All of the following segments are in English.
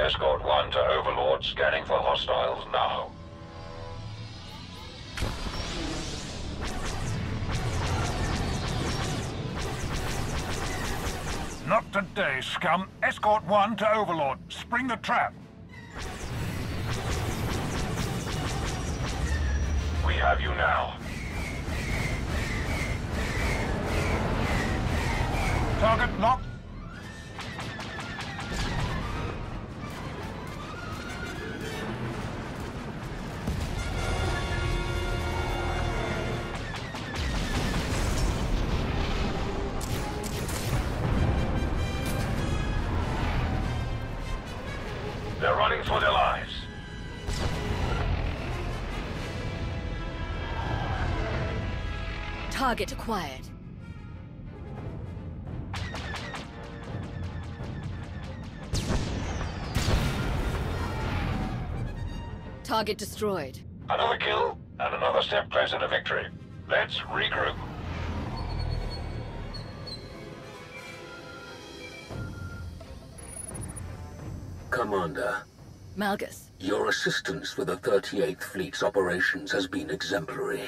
Escort 1 to Overlord, scanning for hostiles now. Not today, scum. Escort 1 to Overlord. Spring the trap. We have you now. Target locked. They're running for their lives. Target acquired. Target destroyed. Another kill, and another step closer to victory. Let's regroup. Commander, Malgus. your assistance with the 38th Fleet's operations has been exemplary.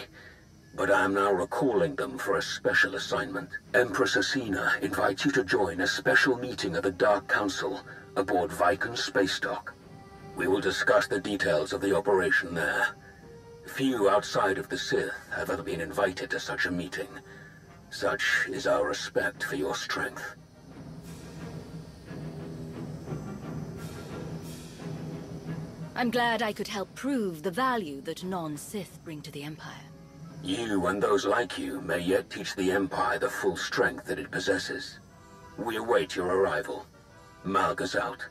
But I am now recalling them for a special assignment. Empress Asina invites you to join a special meeting of the Dark Council aboard Viken's space dock. We will discuss the details of the operation there. Few outside of the Sith have ever been invited to such a meeting. Such is our respect for your strength. I'm glad I could help prove the value that non-Sith bring to the Empire. You and those like you may yet teach the Empire the full strength that it possesses. We await your arrival. Malgus out.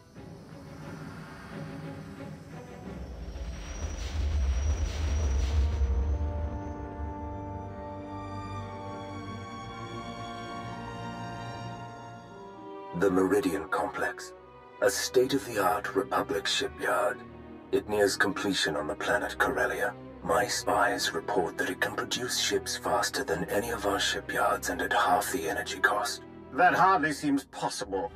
The Meridian Complex, a state-of-the-art Republic shipyard. It nears completion on the planet Corellia. My spies report that it can produce ships faster than any of our shipyards and at half the energy cost. That hardly seems possible.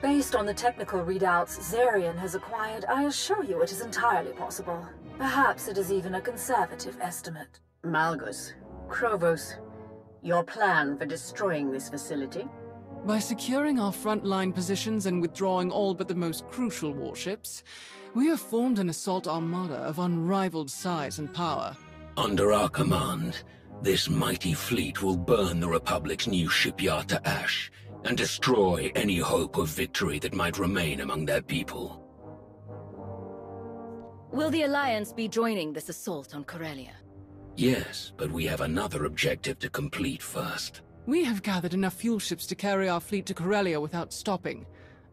Based on the technical readouts Zarian has acquired, I assure you it is entirely possible. Perhaps it is even a conservative estimate. Malgus, Krovos, your plan for destroying this facility? By securing our frontline positions and withdrawing all but the most crucial warships, we have formed an assault armada of unrivaled size and power. Under our command, this mighty fleet will burn the Republic's new shipyard to ash and destroy any hope of victory that might remain among their people. Will the Alliance be joining this assault on Corellia? Yes, but we have another objective to complete first. We have gathered enough fuel ships to carry our fleet to Corellia without stopping.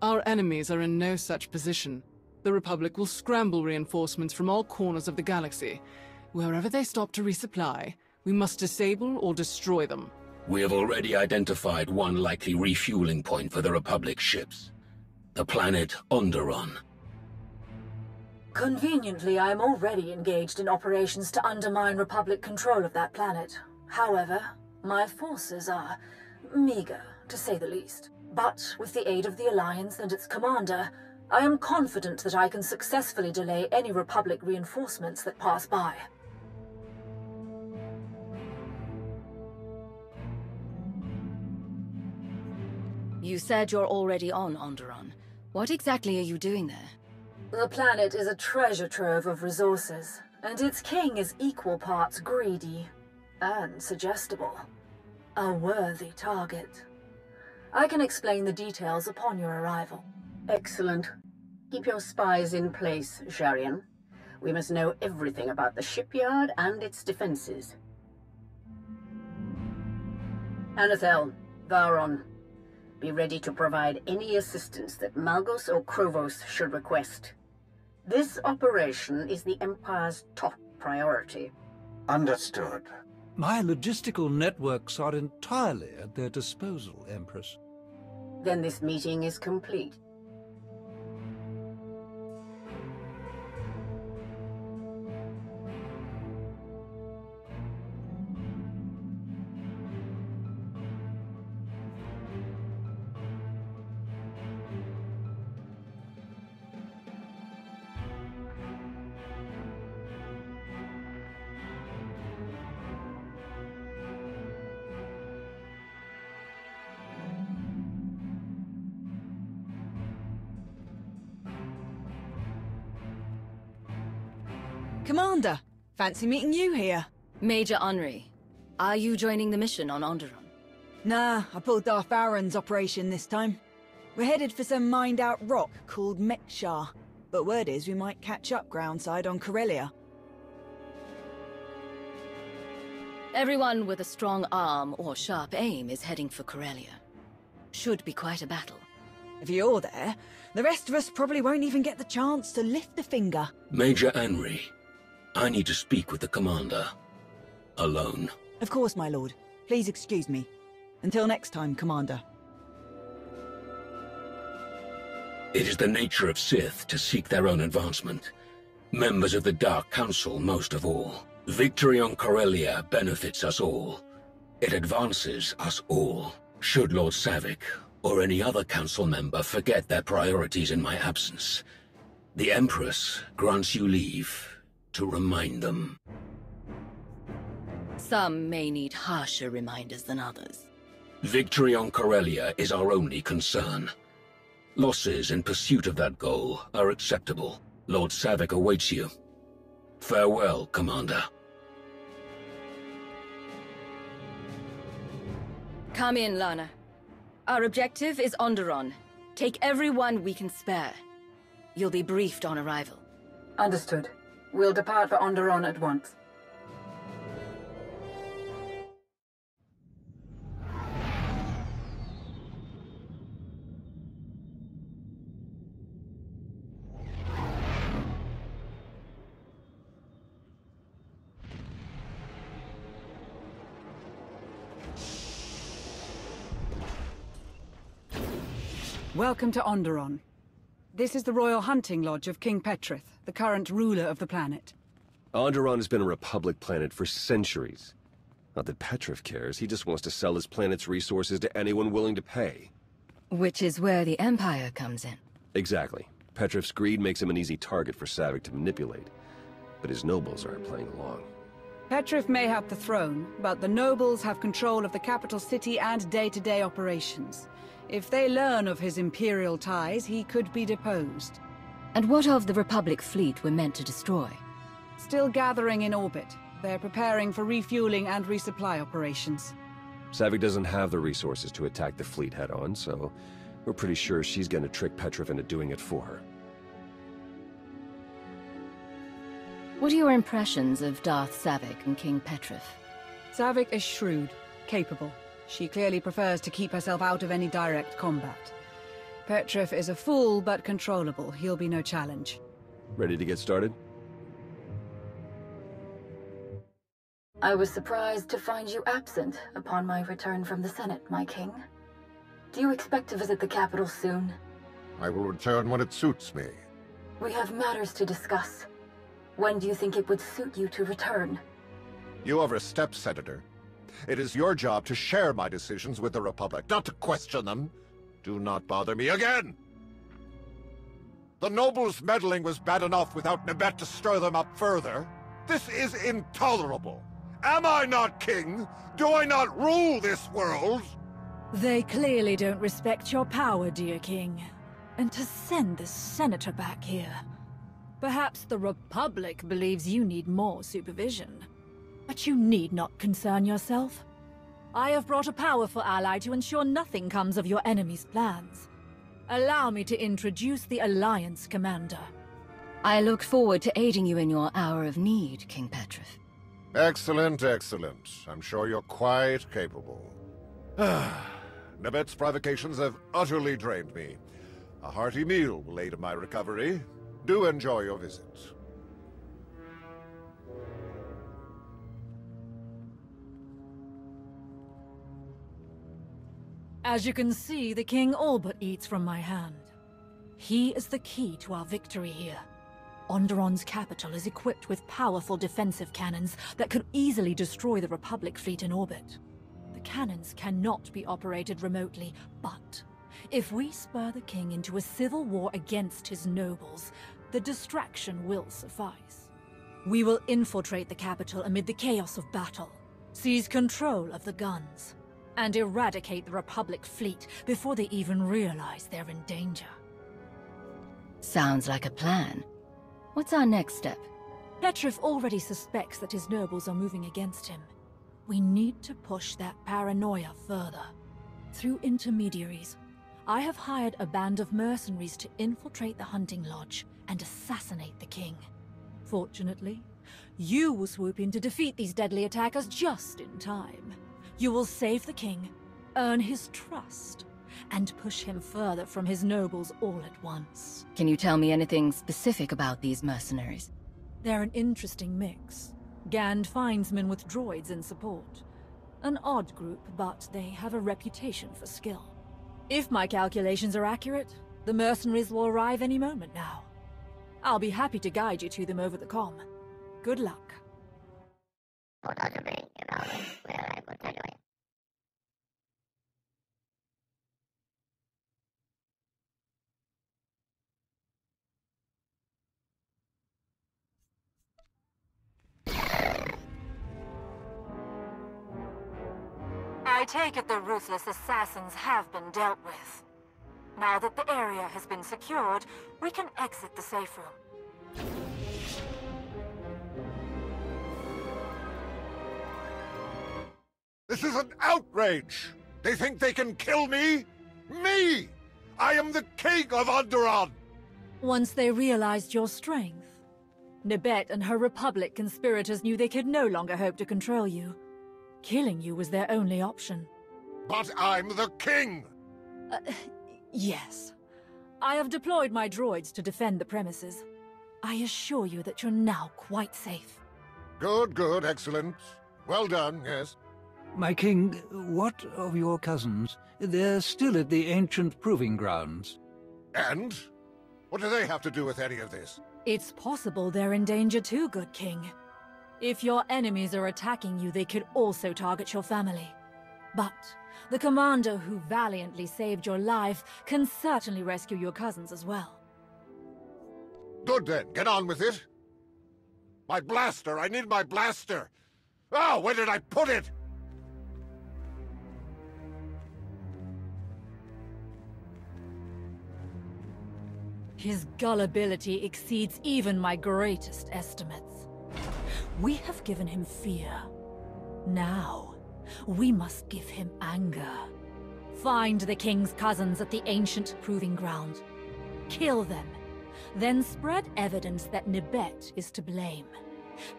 Our enemies are in no such position. The Republic will scramble reinforcements from all corners of the galaxy. Wherever they stop to resupply, we must disable or destroy them. We have already identified one likely refueling point for the Republic ships. The planet Onderon. Conveniently, I am already engaged in operations to undermine Republic control of that planet. However, my forces are meager, to say the least. But with the aid of the Alliance and its commander, I am confident that I can successfully delay any Republic reinforcements that pass by. You said you're already on Onderon. What exactly are you doing there? The planet is a treasure trove of resources, and its king is equal parts greedy and suggestible. A worthy target. I can explain the details upon your arrival. Excellent. Keep your spies in place, Zarian. We must know everything about the shipyard and its defenses. Anathel, Varon, be ready to provide any assistance that Malgus or Krovos should request. This operation is the Empire's top priority. Understood. My logistical networks are entirely at their disposal, Empress. Then this meeting is complete. Commander, fancy meeting you here. Major Henri, are you joining the mission on Onderon? Nah, I pulled Darth Varan's operation this time. We're headed for some mined-out rock called Mekshar, but word is we might catch up groundside on Corellia. Everyone with a strong arm or sharp aim is heading for Corellia. Should be quite a battle. If you're there, the rest of us probably won't even get the chance to lift a finger. Major Henri, I need to speak with the commander. Alone. Of course, my lord. Please excuse me. Until next time, Commander. It is the nature of Sith to seek their own advancement. Members of the Dark Council most of all. Victory on Corellia benefits us all. It advances us all. Should Lord Savik or any other council member forget their priorities in my absence, the Empress grants you leave to remind them. Some may need harsher reminders than others. Victory on Corellia is our only concern. Losses in pursuit of that goal are acceptable. Lord Savik awaits you. Farewell, Commander. Come in, Lana. Our objective is Onderon. Take everyone we can spare. You'll be briefed on arrival. Understood. We'll depart for Onderon at once. Welcome to Onderon. This is the Royal Hunting Lodge of King Petrith, the current ruler of the planet. Onderon has been a Republic planet for centuries. Not that Petrith cares, he just wants to sell his planet's resources to anyone willing to pay. Which is where the Empire comes in. Exactly. Petrith's greed makes him an easy target for Savik to manipulate. But his nobles aren't playing along. Petrith may have the throne, but the nobles have control of the capital city and day-to-day operations. If they learn of his Imperial ties, he could be deposed. And what of the Republic fleet we're meant to destroy? Still gathering in orbit. They're preparing for refueling and resupply operations. Savik doesn't have the resources to attack the fleet head-on, so we're pretty sure she's going to trick Petrith into doing it for her. What are your impressions of Darth Savik and King Petrith? Savik is shrewd, capable. She clearly prefers to keep herself out of any direct combat. Petrith is a fool, but controllable. He'll be no challenge. Ready to get started? I was surprised to find you absent upon my return from the Senate, my king. Do you expect to visit the capital soon? I will return when it suits me. We have matters to discuss. When do you think it would suit you to return? You overstep, Senator. It is your job to share my decisions with the Republic, not to question them. Do not bother me again! The nobles' meddling was bad enough without Nibet to stir them up further. This is intolerable. Am I not king? Do I not rule this world? They clearly don't respect your power, dear king. And to send this senator back here. Perhaps the Republic believes you need more supervision. But you need not concern yourself. I have brought a powerful ally to ensure nothing comes of your enemy's plans. Allow me to introduce the Alliance Commander. I look forward to aiding you in your hour of need, King Petrith. Excellent, excellent. I'm sure you're quite capable. Nibet's provocations have utterly drained me. A hearty meal will aid in my recovery. Do enjoy your visit. As you can see, the king all but eats from my hand. He is the key to our victory here. Onderon's capital is equipped with powerful defensive cannons that could easily destroy the Republic fleet in orbit. The cannons cannot be operated remotely, but if we spur the king into a civil war against his nobles, the distraction will suffice. We will infiltrate the capital amid the chaos of battle, seize control of the guns, and eradicate the Republic fleet before they even realize they're in danger. Sounds like a plan. What's our next step? Petrif already suspects that his nobles are moving against him. We need to push that paranoia further. Through intermediaries, I have hired a band of mercenaries to infiltrate the hunting lodge and assassinate the king. Fortunately, you will swoop in to defeat these deadly attackers just in time. You will save the king, earn his trust, and push him further from his nobles all at once. Can you tell me anything specific about these mercenaries? They're an interesting mix. Gand findsmen with droids in support. An odd group, but they have a reputation for skill. If my calculations are accurate, the mercenaries will arrive any moment now. I'll be happy to guide you to them over the comm. Good luck. I take it the ruthless assassins have been dealt with. Now that the area has been secured, we can exit the safe room. This is an outrage! They think they can kill me? Me! I am the king of Onderon! Once they realized your strength, Nibet and her Republic conspirators knew they could no longer hope to control you. Killing you was their only option. But I'm the king! Yes. I have deployed my droids to defend the premises. I assure you that you're now quite safe. Good, good, excellent. Well done, yes. My king, what of your cousins? They're still at the ancient proving grounds. And? What do they have to do with any of this? It's possible they're in danger too, good king. If your enemies are attacking you, they could also target your family. But the commander who valiantly saved your life can certainly rescue your cousins as well. Good then, get on with it. My blaster, I need my blaster. Oh, where did I put it? His gullibility exceeds even my greatest estimates. We have given him fear. Now, we must give him anger. Find the king's cousins at the ancient proving ground. Kill them. Then spread evidence that Nibet is to blame.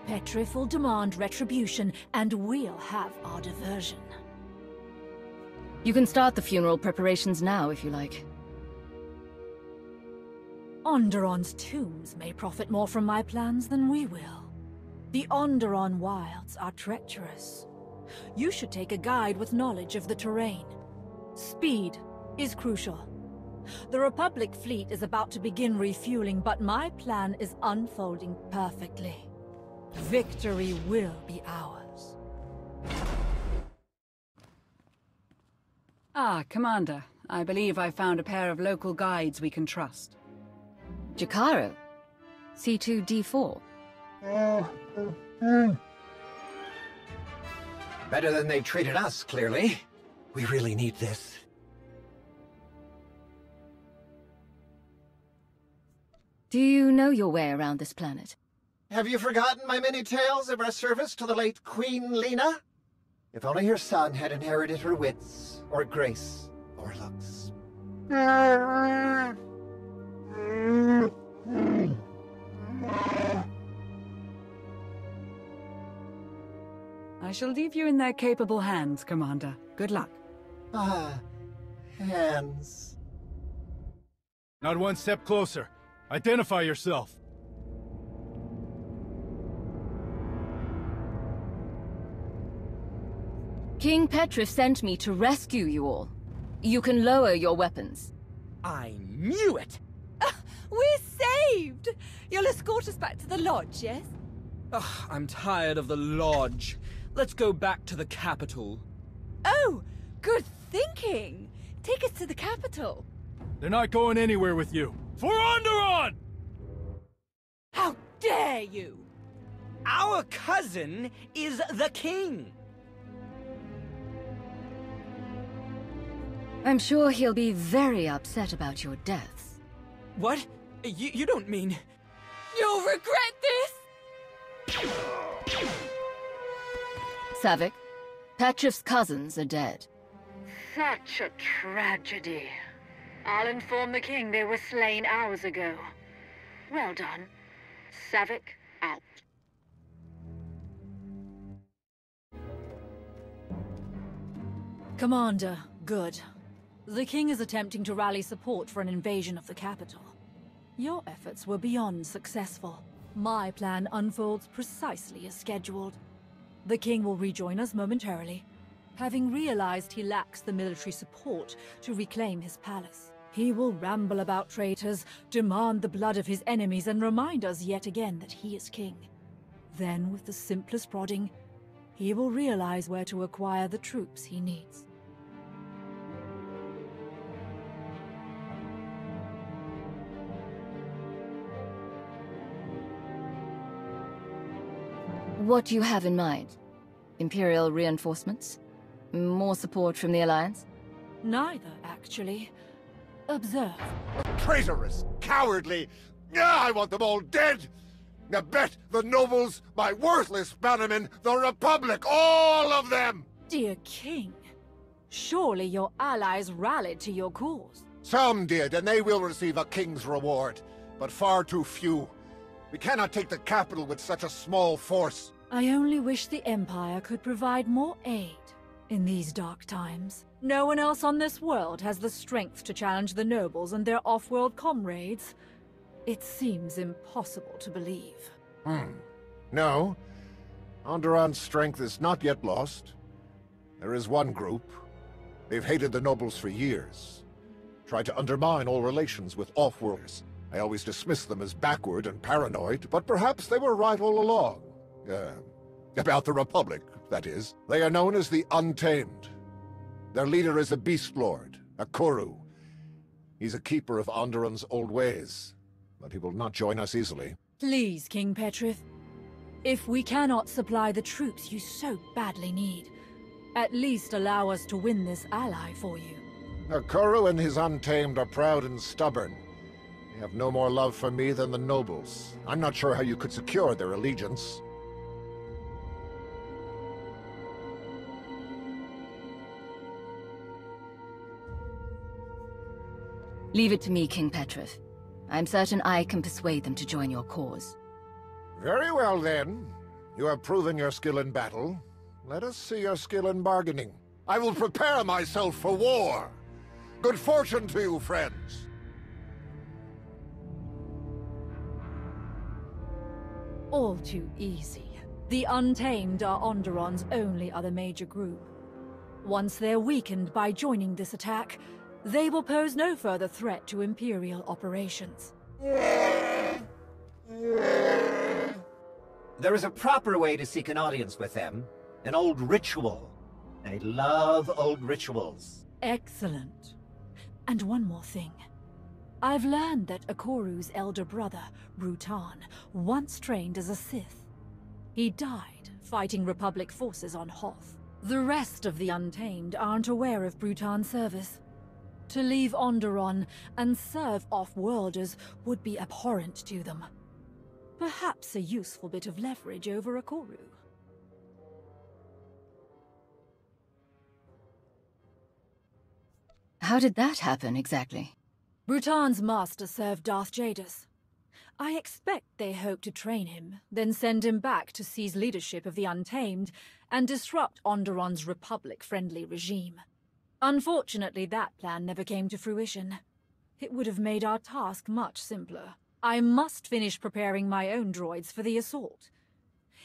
Petrif will demand retribution, and we'll have our diversion. You can start the funeral preparations now, if you like. Onderon's tombs may profit more from my plans than we will. The Onderon wilds are treacherous. You should take a guide with knowledge of the terrain. Speed is crucial. The Republic fleet is about to begin refueling, but my plan is unfolding perfectly. Victory will be ours. Ah, Commander. I believe I found a pair of local guides we can trust. Jakaro? C2D4? Better than they treated us, clearly. We really need this. Do you know your way around this planet? Have you forgotten my many tales of our service to the late Queen Lena? If only her son had inherited her wits, or grace, or looks. I shall leave you in their capable hands, Commander. Good luck. Ah, hands. Not one step closer. Identify yourself. King Petrif sent me to rescue you all. You can lower your weapons. I knew it! We're saved! You'll escort us back to the lodge, yes? Ugh, I'm tired of the lodge. Let's go back to the capital. Oh, good thinking! Take us to the capital. They're not going anywhere with you. For Onderon! How dare you! Our cousin is the king! I'm sure he'll be very upset about your deaths. What? You don't mean... You'll regret this! Savik, Petrev's cousins are dead. Such a tragedy. I'll inform the king they were slain hours ago. Well done. Savik, out. Commander, good. The king is attempting to rally support for an invasion of the capital. Your efforts were beyond successful. My plan unfolds precisely as scheduled. The king will rejoin us momentarily, having realized he lacks the military support to reclaim his palace. He will ramble about traitors, demand the blood of his enemies, and remind us yet again that he is king. Then, with the simplest prodding, he will realize where to acquire the troops he needs. What do you have in mind? Imperial reinforcements? More support from the Alliance? Neither, actually. Observe. Traitorous! Cowardly! I want them all dead! I bet the nobles, my worthless bannermen, the Republic, all of them! Dear King, surely your allies rallied to your cause. Some did, and they will receive a king's reward, but far too few. We cannot take the capital with such a small force. I only wish the Empire could provide more aid in these dark times. No one else on this world has the strength to challenge the nobles and their off-world comrades. It seems impossible to believe. No. Onderon's strength is not yet lost. There is one group. They've hated the nobles for years. Tried to undermine all relations with off-worlders. I always dismissed them as backward and paranoid, but perhaps they were right all along. About the Republic, that is. They are known as the Untamed. Their leader is a Beast Lord, a Koru. He's a keeper of Onderon's old ways, but he will not join us easily. Please, King Petrev. If we cannot supply the troops you so badly need, at least allow us to win this ally for you. A Koru and his Untamed are proud and stubborn. They have no more love for me than the nobles. I'm not sure how you could secure their allegiance. Leave it to me, King Petrev. I'm certain I can persuade them to join your cause. Very well, then. You have proven your skill in battle. Let us see your skill in bargaining. I will prepare myself for war. Good fortune to you, friends. All too easy. The Untamed are Onderon's only other major group. Once they're weakened by joining this attack, they will pose no further threat to Imperial operations. There is a proper way to seek an audience with them. An old ritual. I love old rituals. Excellent. And one more thing. I've learned that Ikoru's elder brother, Brutan, once trained as a Sith. He died fighting Republic forces on Hoth. The rest of the Untamed aren't aware of Brutan's service. To leave Onderon and serve off-worlders would be abhorrent to them. Perhaps a useful bit of leverage over Ikoru. How did that happen, exactly? Brutan's master served Darth Jadus. I expect they hope to train him, then send him back to seize leadership of the Untamed and disrupt Onderon's Republic-friendly regime. Unfortunately, that plan never came to fruition. It would have made our task much simpler. I must finish preparing my own droids for the assault.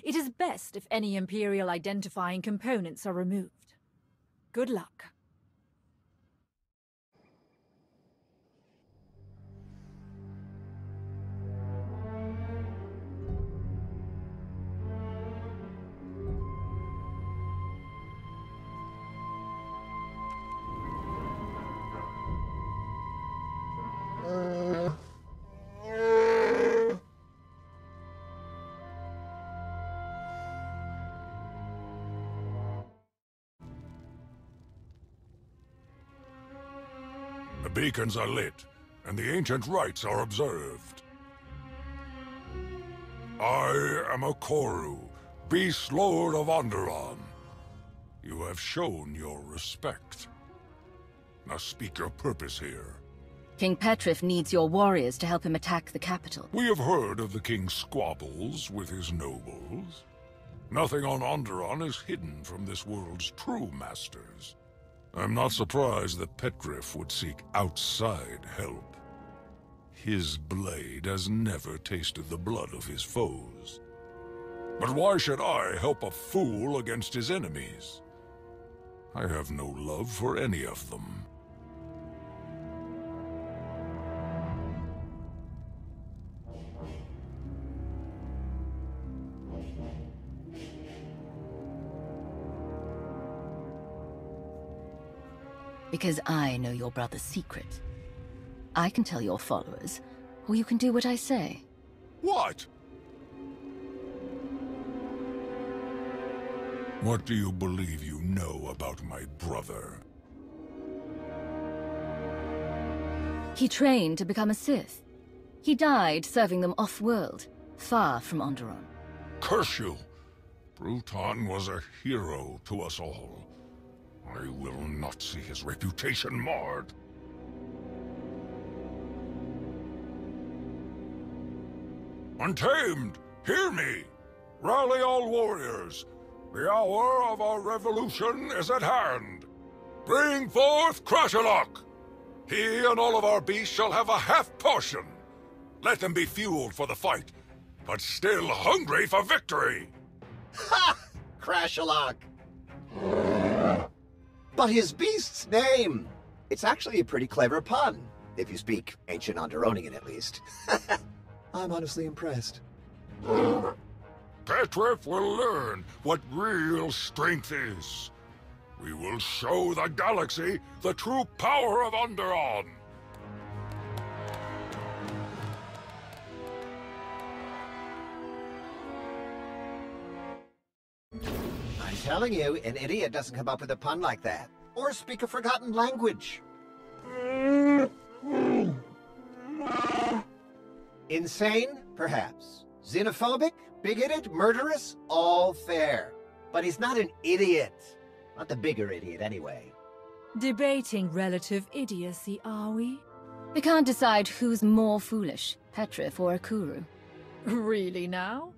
It is best if any Imperial identifying components are removed. Good luck. The beacons are lit, and the ancient rites are observed. I am a Koru, Beast Lord of Onderon. You have shown your respect. Now speak your purpose here. King Petrif needs your warriors to help him attack the capital. We have heard of the king's squabbles with his nobles. Nothing on Onderon is hidden from this world's true masters. I'm not surprised that Petrif would seek outside help. His blade has never tasted the blood of his foes. But why should I help a fool against his enemies? I have no love for any of them. Because I know your brother's secret. I can tell your followers, or you can do what I say. What? What do you believe you know about my brother? He trained to become a Sith. He died serving them off-world, far from Onderon. Curse you! Bruton was a hero to us all. I will not see his reputation marred. Untamed, hear me! Rally all warriors! The hour of our revolution is at hand! Bring forth Crashalok! He and all of our beasts shall have a half portion! Let them be fueled for the fight, but still hungry for victory! Ha! Crashalok! But his beast's name! It's actually a pretty clever pun, if you speak ancient Onderonian at least. I'm honestly impressed. Petrif will learn what real strength is. We will show the galaxy the true power of Onderon. I'm telling you, an idiot doesn't come up with a pun like that. Or speak a forgotten language. Insane? Perhaps. Xenophobic? Bigoted? Murderous? All fair. But he's not an idiot. Not the bigger idiot, anyway. Debating relative idiocy, are we? We can't decide who's more foolish, Petrif or Akuru. Really now?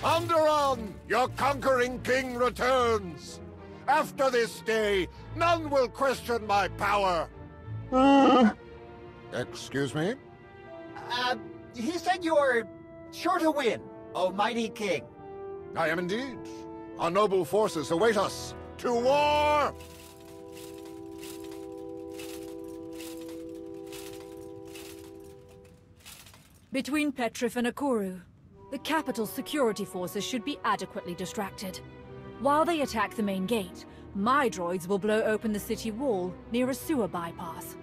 Onderon, your conquering king returns! After this day, none will question my power! Excuse me? He said you're sure to win, O mighty king. I am indeed. Our noble forces await us. To war! Between Petrif and Akuru, the capital's security forces should be adequately distracted. While they attack the main gate, my droids will blow open the city wall near a sewer bypass.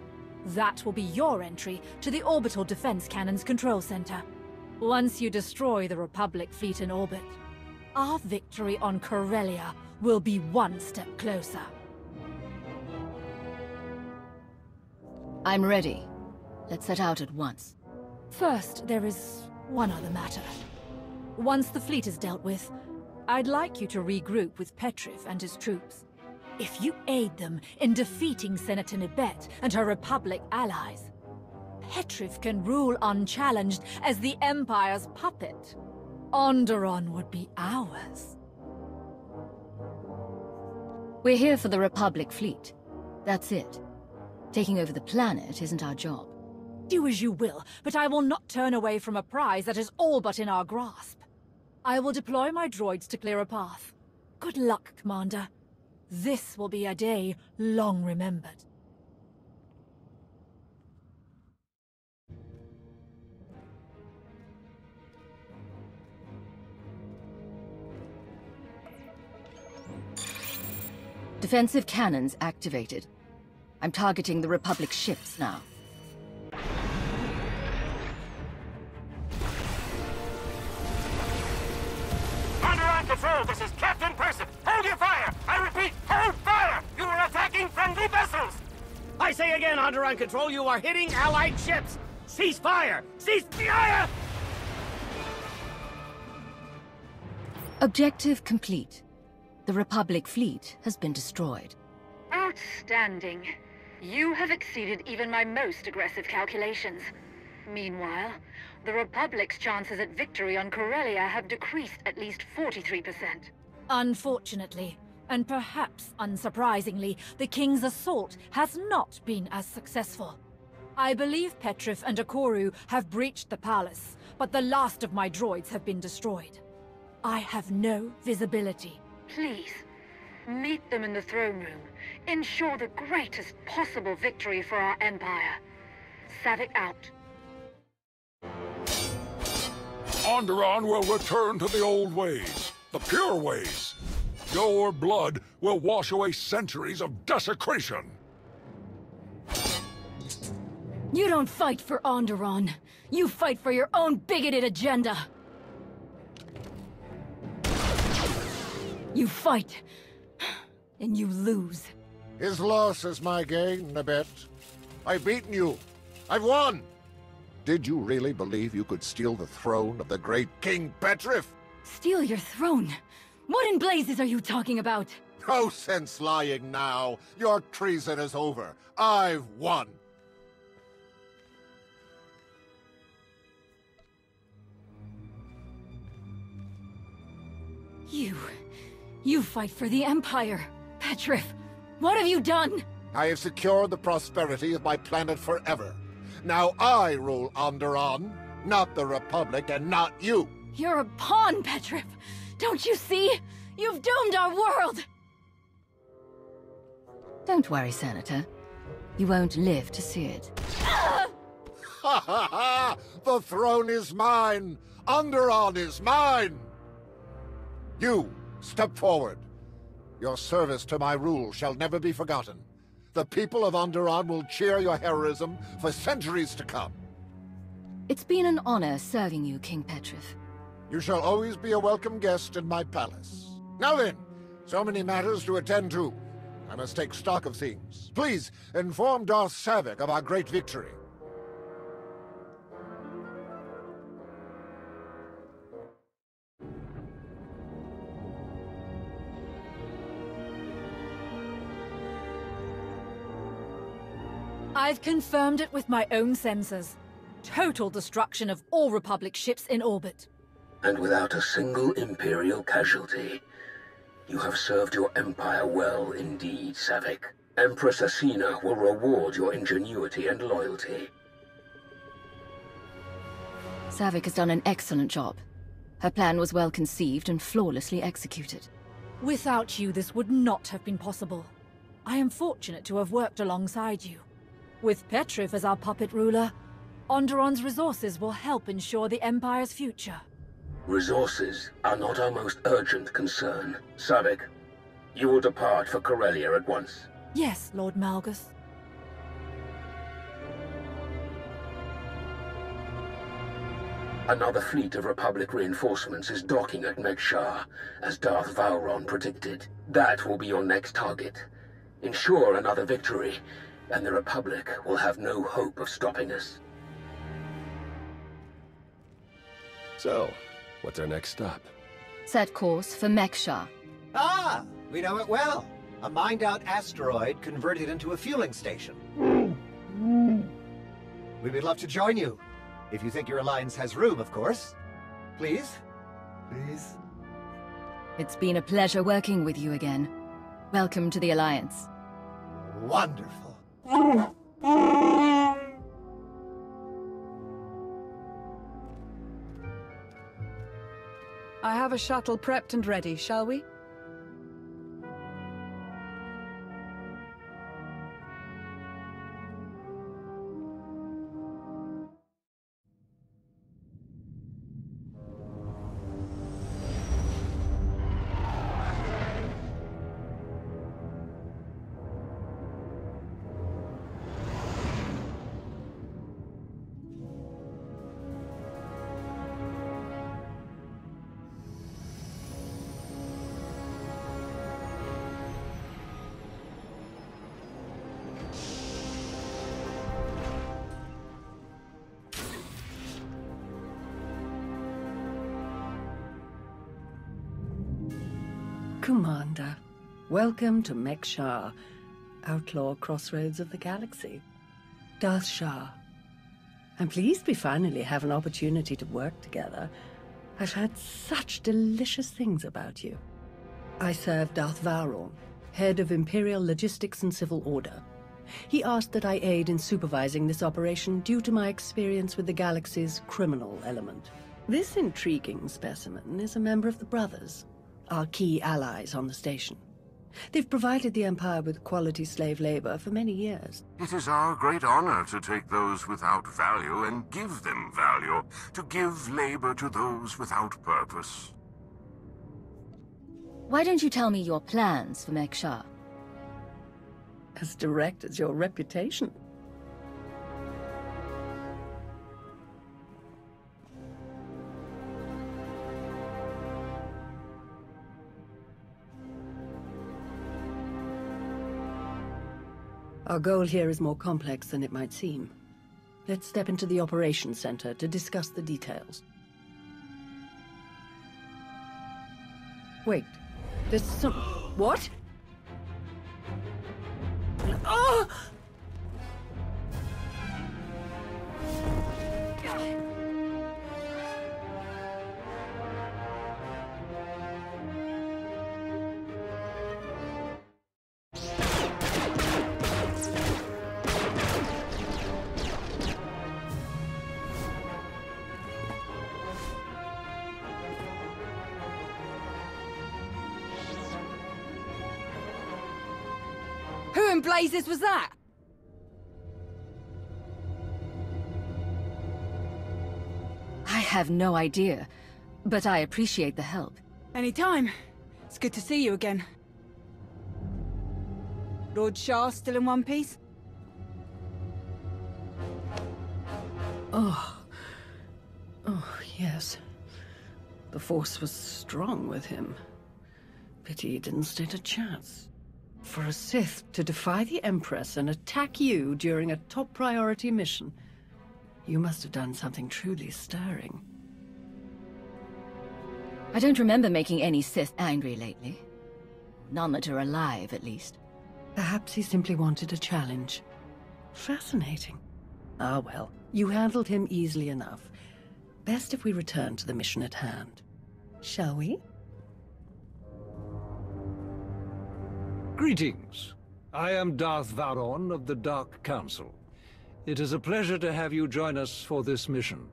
That will be your entry to the orbital defense cannon's control center. Once you destroy the Republic fleet in orbit, our victory on Corellia will be one step closer. I'm ready. Let's set out at once. First, there is one other matter. Once the fleet is dealt with, I'd like you to regroup with Petrif and his troops. If you aid them in defeating Senator Nibet and her Republic allies, Petrif can rule unchallenged as the Empire's puppet. Onderon would be ours. We're here for the Republic fleet. That's it. Taking over the planet isn't our job. Do as you will, but I will not turn away from a prize that is all but in our grasp. I will deploy my droids to clear a path. Good luck, Commander. This will be a day long remembered. Defensive cannons activated. I'm targeting the Republic ships now. Underground Control, this is Captain Person. Hold your fire! I repeat, hold fire! You are attacking friendly vessels! I say again, Onderon Control, you are hitting Allied ships! Cease fire! Cease fire! Objective complete. The Republic fleet has been destroyed. Outstanding. You have exceeded even my most aggressive calculations. Meanwhile, the Republic's chances at victory on Corellia have decreased at least 43%. Unfortunately, and perhaps unsurprisingly, the King's assault has not been as successful. I believe Petrif and Akoru have breached the palace, but the last of my droids have been destroyed. I have no visibility. Please, meet them in the throne room. Ensure the greatest possible victory for our Empire. Savik out. Onderon will return to the old ways, the pure ways. Your blood will wash away centuries of desecration. You don't fight for Onderon. You fight for your own bigoted agenda. You fight, and you lose. His loss is my gain, Nabet. I've beaten you. I've won! Did you really believe you could steal the throne of the great King Petrif? Steal your throne? What in blazes are you talking about? No sense lying now. Your treason is over. I've won. You fight for the Empire. Petrif, what have you done? I have secured the prosperity of my planet forever. Now I rule Onderon, not the Republic and not you. You're a pawn, Petrif. Don't you see? You've doomed our world! Don't worry, Senator. You won't live to see it. Ha ha ha! The throne is mine! Onderon is mine! You, step forward. Your service to my rule shall never be forgotten. The people of Onderon will cheer your heroism for centuries to come. It's been an honor serving you, King Petrif. You shall always be a welcome guest in my palace. Now then, so many matters to attend to. I must take stock of things. Please, inform Darth Savik of our great victory. I've confirmed it with my own sensors. Total destruction of all Republic ships in orbit. And without a single Imperial casualty. You have served your Empire well indeed, Savik. Empress Asina will reward your ingenuity and loyalty. Savik has done an excellent job. Her plan was well conceived and flawlessly executed. Without you, this would not have been possible. I am fortunate to have worked alongside you. With Petrif as our puppet ruler, Onderon's resources will help ensure the Empire's future. Resources are not our most urgent concern. Savik, you will depart for Corellia at once. Yes, Lord Malgus. Another fleet of Republic reinforcements is docking at Megshar, as Darth Vowron predicted. That will be your next target. Ensure another victory, and the Republic will have no hope of stopping us. So, what's our next stop? Set course for Megshar. Ah, we know it well. A mined-out asteroid converted into a fueling station. We would love to join you. If you think your alliance has room, of course. Please? Please? It's been a pleasure working with you again. Welcome to the Alliance. Wonderful. I have a shuttle prepped and ready, shall we? Commander, welcome to Mek-Shar, outlaw crossroads of the galaxy. Darth Shah. I'm pleased we finally have an opportunity to work together. I've heard such delicious things about you. I serve Darth Vowron, head of Imperial Logistics and Civil Order. He asked that I aid in supervising this operation due to my experience with the galaxy's criminal element. This intriguing specimen is a member of the Brothers, our key allies on the station. They've provided the Empire with quality slave labor for many years. It is our great honor to take those without value and give them value, to give labor to those without purpose. Why don't you tell me your plans for Mek-Shar? As direct as your reputation. Our goal here is more complex than it might seem. Let's step into the operations center to discuss the details. Wait, there's some... What? Oh! Who in blazes was that? I have no idea, but I appreciate the help. Anytime. It's good to see you again. Lord Shah still in one piece? Oh, yes. The Force was strong with him. Pity he didn't stand a chance. For a Sith to defy the Empress and attack you during a top priority mission, you must have done something truly stirring. I don't remember making any Sith angry lately. None that are alive, at least. Perhaps he simply wanted a challenge. Fascinating. Ah, well, you handled him easily enough. Best if we return to the mission at hand. Shall we? Greetings. I am Darth Vowron of the Dark Council. It is a pleasure to have you join us for this mission.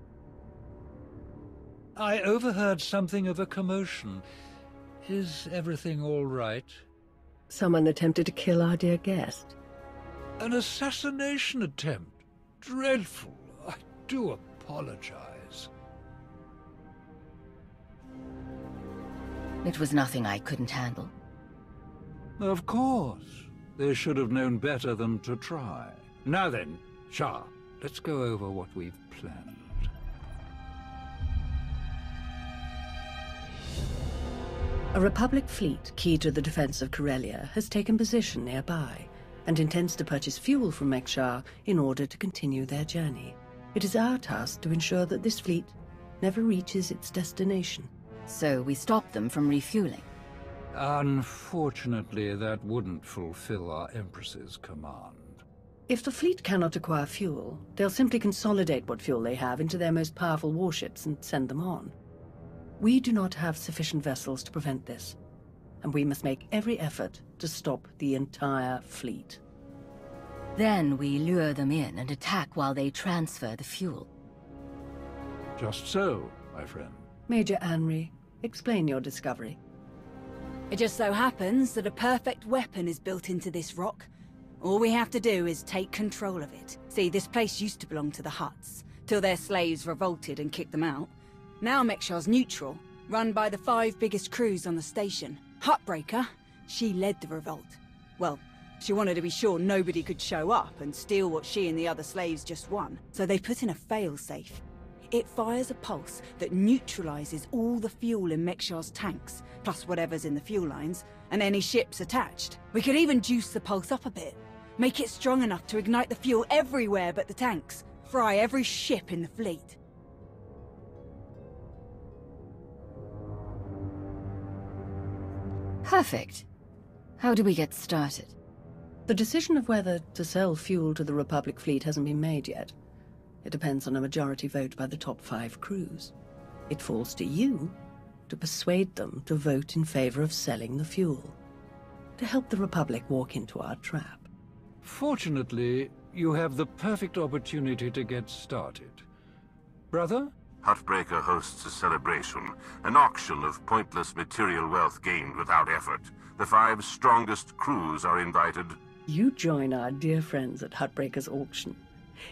I overheard something of a commotion. Is everything all right? Someone attempted to kill our dear guest. An assassination attempt? Dreadful. I do apologize. It was nothing I couldn't handle. Of course. They should have known better than to try. Now then, Shah, let's go over what we've planned. A Republic fleet key to the defense of Corellia has taken position nearby and intends to purchase fuel from Mek-Shar in order to continue their journey. It is our task to ensure that this fleet never reaches its destination. So we stop them from refueling. Unfortunately, that wouldn't fulfill our Empress's command. If the fleet cannot acquire fuel, they'll simply consolidate what fuel they have into their most powerful warships and send them on. We do not have sufficient vessels to prevent this, and we must make every effort to stop the entire fleet. Then we lure them in and attack while they transfer the fuel. Just so, my friend. Major Anri, explain your discovery. It just so happens that a perfect weapon is built into this rock. All we have to do is take control of it. See, this place used to belong to the Hutts, till their slaves revolted and kicked them out. Now Mek-Shar's neutral, run by the 5 biggest crews on the station. Huttbreaker, she led the revolt. Well, she wanted to be sure nobody could show up and steal what she and the other slaves just won, so they put in a failsafe. It fires a pulse that neutralizes all the fuel in Mek-Shar's tanks, plus whatever's in the fuel lines, and any ships attached. We could even juice the pulse up a bit, make it strong enough to ignite the fuel everywhere but the tanks, fry every ship in the fleet. Perfect. How do we get started? The decision of whether to sell fuel to the Republic fleet hasn't been made yet. It depends on a majority vote by the top 5 crews. It falls to you to persuade them to vote in favor of selling the fuel, to help the Republic walk into our trap. Fortunately, you have the perfect opportunity to get started. Brother? Huttbreaker hosts a celebration, an auction of pointless material wealth gained without effort. The 5 strongest crews are invited. You join our dear friends at Huttbreaker's auction.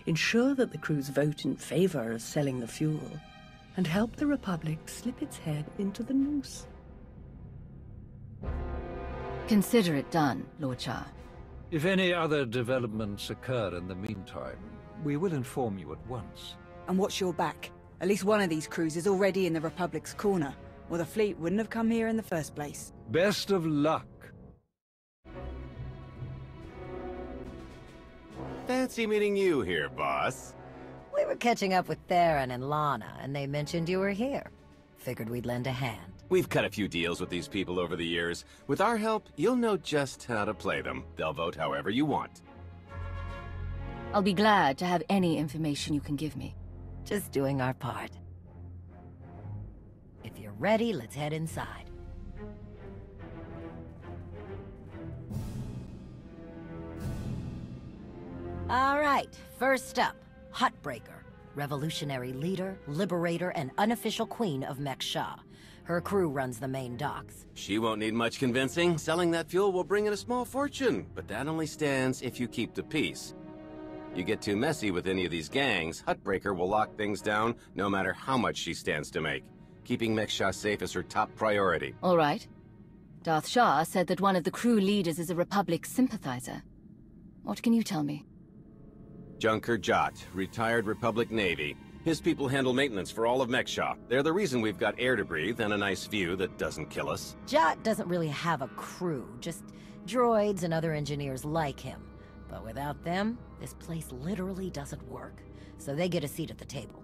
Ensure that the crews vote in favor of selling the fuel, and help the Republic slip its head into the noose. Consider it done, Lord Shah. If any other developments occur in the meantime, we will inform you at once. And watch your back. At least one of these crews is already in the Republic's corner, or the fleet wouldn't have come here in the first place. Best of luck. Fancy meeting you here, boss. We were catching up with Theron and Lana, and they mentioned you were here. Figured we'd lend a hand. We've cut a few deals with these people over the years. With our help, you'll know just how to play them. They'll vote however you want. I'll be glad to have any information you can give me. Just doing our part. If you're ready, let's head inside. All right, first up, Huttbreaker. Revolutionary leader, liberator, and unofficial queen of Mek-Sha. Her crew runs the main docks. She won't need much convincing. Selling that fuel will bring in a small fortune, but that only stands if you keep the peace. You get too messy with any of these gangs, Huttbreaker will lock things down no matter how much she stands to make. Keeping Mek-Sha safe is her top priority. All right. Darth Shah said that one of the crew leaders is a Republic sympathizer. What can you tell me? Junker Jot, retired Republic Navy. His people handle maintenance for all of Mek-Sha. They're the reason we've got air to breathe and a nice view that doesn't kill us. Jot doesn't really have a crew, just droids and other engineers like him. But without them, this place literally doesn't work. So they get a seat at the table.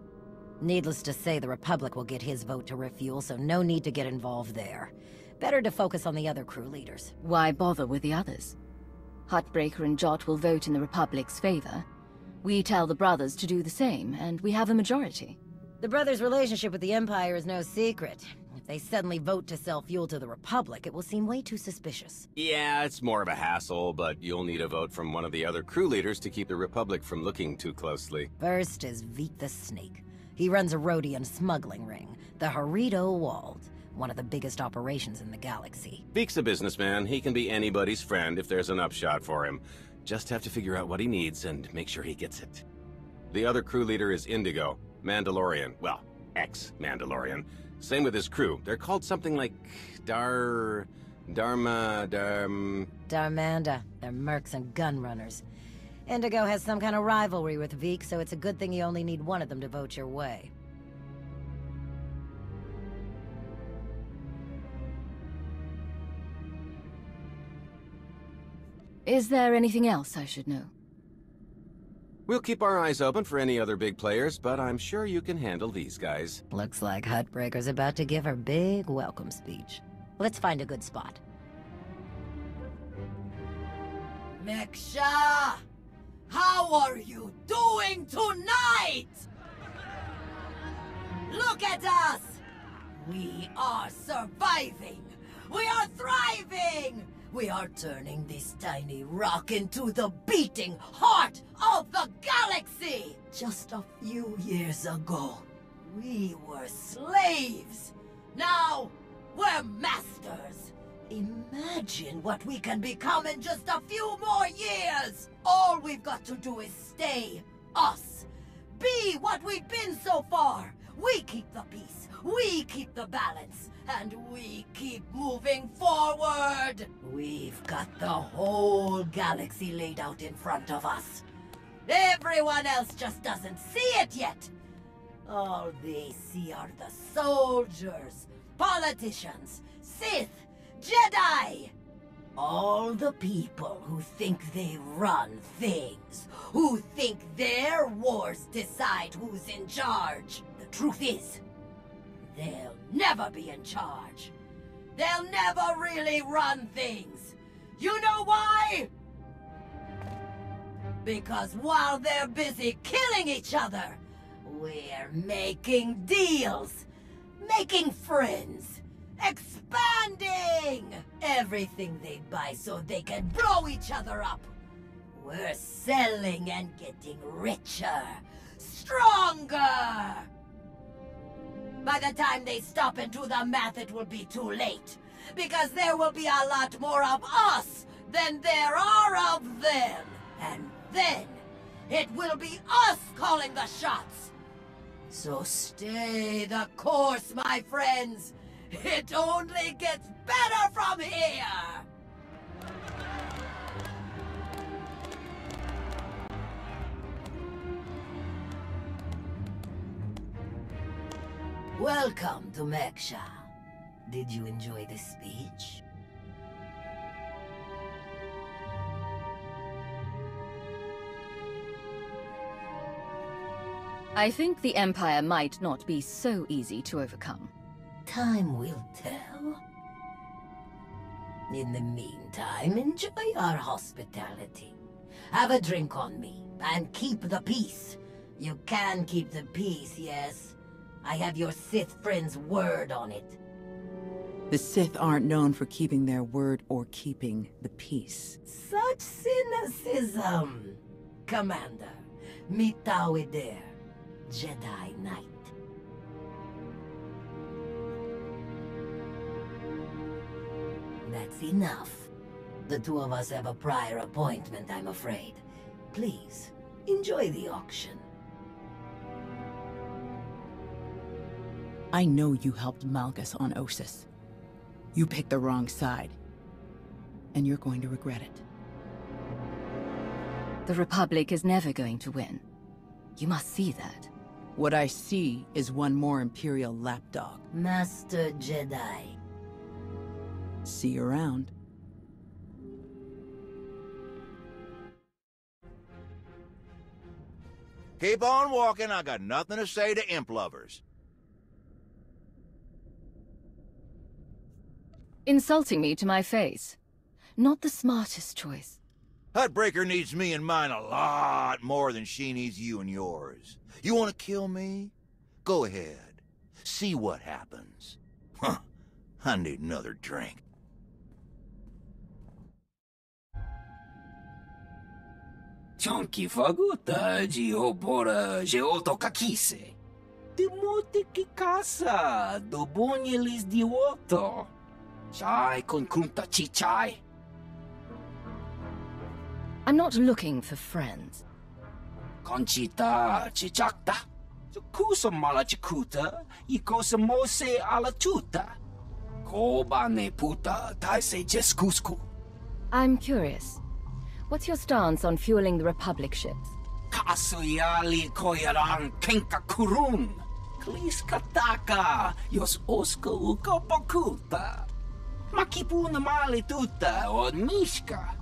Needless to say, the Republic will get his vote to refuel, so no need to get involved there. Better to focus on the other crew leaders. Why bother with the others? Huttbreaker and Jot will vote in the Republic's favor. We tell the brothers to do the same, and we have a majority. The brothers' relationship with the Empire is no secret. If they suddenly vote to sell fuel to the Republic, it will seem way too suspicious. Yeah, it's more of a hassle, but you'll need a vote from one of the other crew leaders to keep the Republic from looking too closely. First is Veek the Snake. He runs a Rhodian smuggling ring, the Harrido Wald, one of the biggest operations in the galaxy. Veek's a businessman. He can be anybody's friend if there's an upshot for him. Just have to figure out what he needs and make sure he gets it. The other crew leader is Indigo, Mandalorian. Well, ex-Mandalorian. Same with his crew. They're called something like Darmanda. They're mercs and gun runners. Indigo has some kind of rivalry with Veek, so it's a good thing you only need one of them to vote your way. Is there anything else I should know? We'll keep our eyes open for any other big players, but I'm sure you can handle these guys. Looks like Huttbreaker's about to give her big welcome speech. Let's find a good spot. Mek-Sha! How are you doing tonight? Look at us! We are surviving! We are thriving! We are turning this tiny rock into the beating heart of the galaxy! Just a few years ago, we were slaves. Now, we're masters. Imagine what we can become in just a few more years! All we've got to do is stay us. Be what we've been so far. We keep the peace. We keep the balance. And we keep moving forward! We've got the whole galaxy laid out in front of us. Everyone else just doesn't see it yet. All they see are the soldiers, politicians, Sith, Jedi. All the people who think they run things, who think their wars decide who's in charge. The truth is, they'll never be in charge. they'll never really run things. You know why? Because while they're busy killing each other, we're making deals, making friends, expanding everything they buy so they can blow each other up. We're selling and getting richer, stronger. By the time they stop and do the math, it will be too late. Because there will be a lot more of us than there are of them. And then, it will be us calling the shots. So stay the course, my friends. It only gets better from here. Welcome to Meksha. Did you enjoy this speech? I think the Empire might not be so easy to overcome. Time will tell. In the meantime, enjoy our hospitality. Have a drink on me, and keep the peace. You can keep the peace, yes? I have your Sith friend's word on it. The Sith aren't known for keeping their word or keeping the peace. Such cynicism! Commander, Mitawider, Jedi Knight. That's enough. The two of us have a prior appointment, I'm afraid. Please, enjoy the auction. I know you helped Malgus on Ossus. You picked the wrong side. And you're going to regret it. The Republic is never going to win. You must see that. What I see is one more Imperial lapdog. Master Jedi. See you around. Keep on walking, I got nothing to say to imp lovers. Insulting me to my face. Not the smartest choice. Hutbreaker needs me and mine a lot more than she needs you and yours. You want to kill me? Go ahead. See what happens. Huh. I need another drink. Chonky faguta geopora geotokakise. Demote que caça do bonyelis de otto. Chai con kunta chichai. I'm not looking for friends. Conchita chichakta. Kusa malachikuta, ikosa mose alachuta. Kobane puta taise jeskusku. I'm curious. What's your stance on fueling the Republic ships? Kasuyali koyaran kenka kurun. Kliskataka yos oska ukapakuta. Makipuna mali tuta o mishka.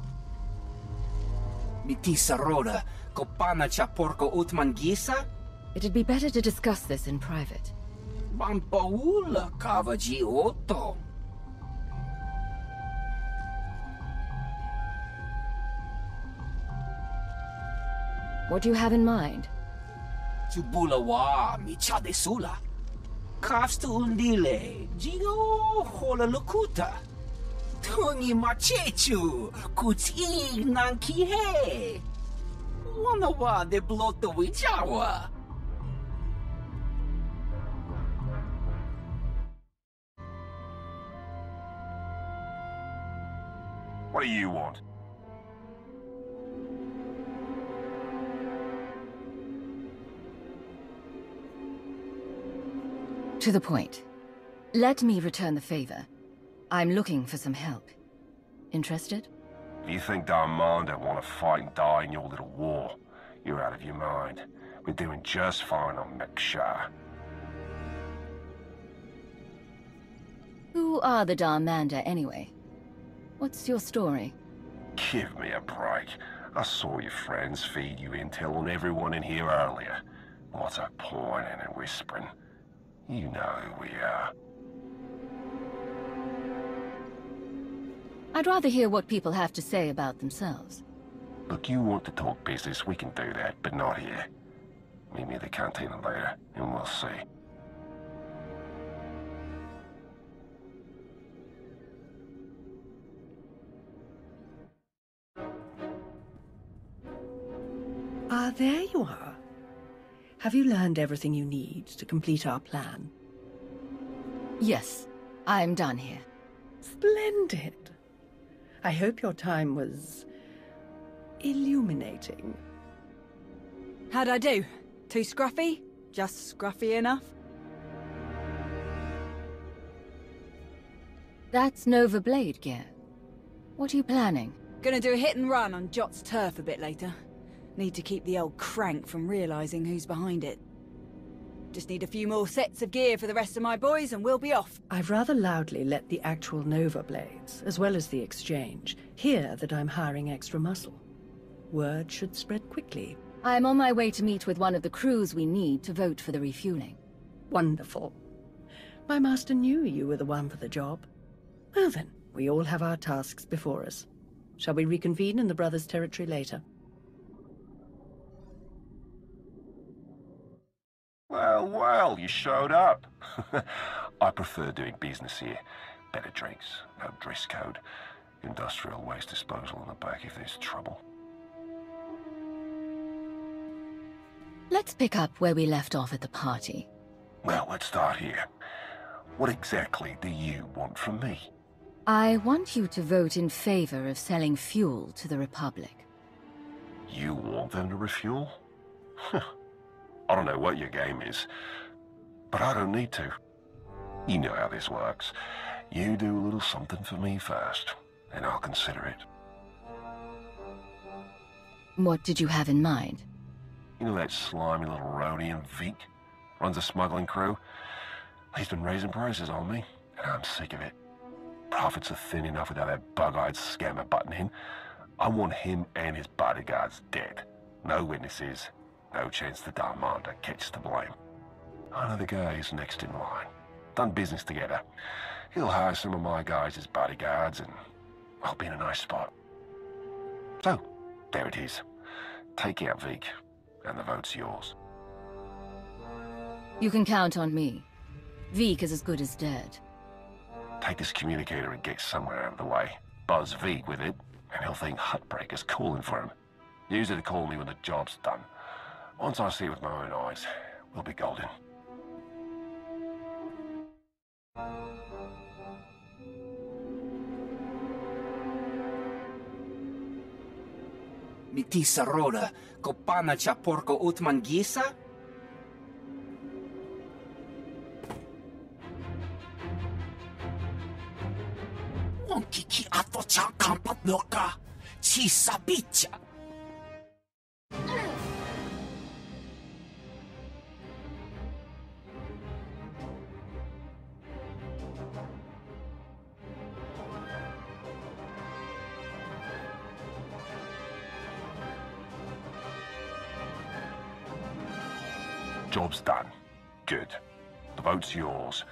Mitisa roda kopana chaporko utmangisa. It'd be better to discuss this in private. Bampaula kavaji otto. What do you have in mind? Subulawa michade sula. Kafstu undile, jigo hola lukuta. Tungi machechu, kuti nankihe. Wanawa de bloto wijawa. What do you want? To the point. Let me return the favor. I'm looking for some help. Interested? You think Darmanda want to fight and die in your little war? You're out of your mind. We're doing just fine on Meksha. Who are the Darmanda, anyway? What's your story? Give me a break. I saw your friends feed you intel on everyone in here earlier. What's a pointing and whispering? You know who we are. I'd rather hear what people have to say about themselves. Look, you want to talk business, we can do that, but not here. Meet me at the cantina later, and we'll see. Ah, there you are. Have you learned everything you need to complete our plan? Yes, I'm done here. Splendid. I hope your time was illuminating. How'd I do? Too scruffy? Just scruffy enough? That's Nova Blade gear. What are you planning? Gonna do a hit and run on Jot's turf a bit later. Need to keep the old crank from realizing who's behind it. Just need a few more sets of gear for the rest of my boys and we'll be off. I've rather loudly let the actual Nova Blades, as well as the exchange, hear that I'm hiring extra muscle. Word should spread quickly. I'm on my way to meet with one of the crews we need to vote for the refueling. Wonderful. My master knew you were the one for the job. Well then, we all have our tasks before us. Shall we reconvene in the Brothers' territory later? Well, well, you showed up. I prefer doing business here. Better drinks, no dress code, industrial waste disposal in the back if there's trouble. Let's pick up where we left off at the party. Well, let's start here. What exactly do you want from me? I want you to vote in favor of selling fuel to the Republic. You want them to refuel? I don't know what your game is, but I don't need to. You know how this works. You do a little something for me first, and I'll consider it. What did you have in mind? You know that slimy little roadie in Vic? Runs a smuggling crew? He's been raising prices on me, and I'm sick of it. Profits are thin enough without that bug-eyed scammer butting in. I want him and his bodyguards dead. No witnesses. No chance the Darmander catches the blame. I know the guy who's next in line. Done business together. He'll hire some of my guys as bodyguards, and I'll be in a nice spot. So, there it is. Take out Vic, and the vote's yours. You can count on me. Vic is as good as dead. Take this communicator and get somewhere out of the way. Buzz Vic with it, and he'll think Huttbreaker's calling for him. Use it to call me when the job's done. Once I see it with my own eyes, we'll be golden. Mitisa roda, kopana cha porco utman gisa? Onkiki ato cha kampat noka, chisa bicha. Job's done. Good. The vote's yours.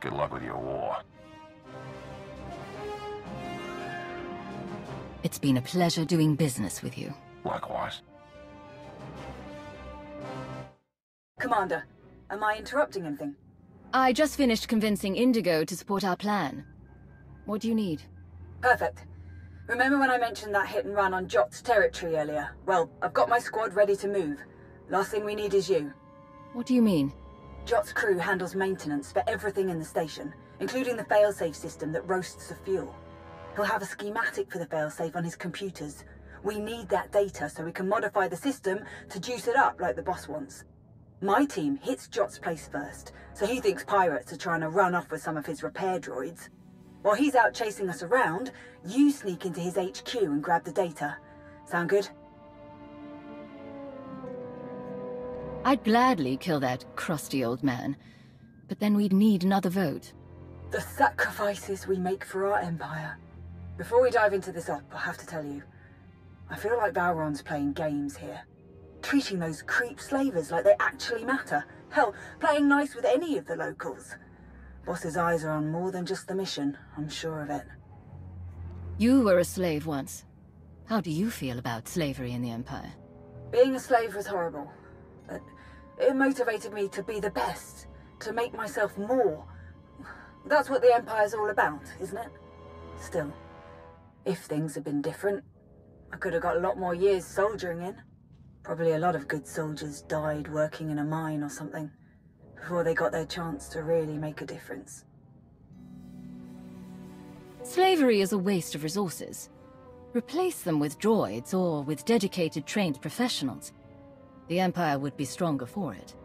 Good luck with your war. It's been a pleasure doing business with you. Likewise. Commander, am I interrupting anything? I just finished convincing Indigo to support our plan. What do you need? Perfect. Remember when I mentioned that hit and run on Jot's territory earlier? Well, I've got my squad ready to move. Last thing we need is you. What do you mean? Jot's crew handles maintenance for everything in the station, including the failsafe system that roasts the fuel. He'll have a schematic for the failsafe on his computers. We need that data so we can modify the system to juice it up like the boss wants. My team hits Jot's place first, so he thinks pirates are trying to run off with some of his repair droids. While he's out chasing us around, you sneak into his HQ and grab the data. Sound good? I'd gladly kill that crusty old man, but then we'd need another vote. The sacrifices we make for our empire. Before we dive into this op, I have to tell you, I feel like Valron's playing games here. Treating those creep slavers like they actually matter. Hell, playing nice with any of the locals. Boss's eyes are on more than just the mission, I'm sure of it. You were a slave once. How do you feel about slavery in the Empire? Being a slave was horrible, but it motivated me to be the best, to make myself more. That's what the Empire's all about, isn't it? Still, if things had been different, I could have got a lot more years soldiering in. Probably a lot of good soldiers died working in a mine or something, before they got their chance to really make a difference. Slavery is a waste of resources. Replace them with droids or with dedicated trained professionals. The Empire would be stronger for it.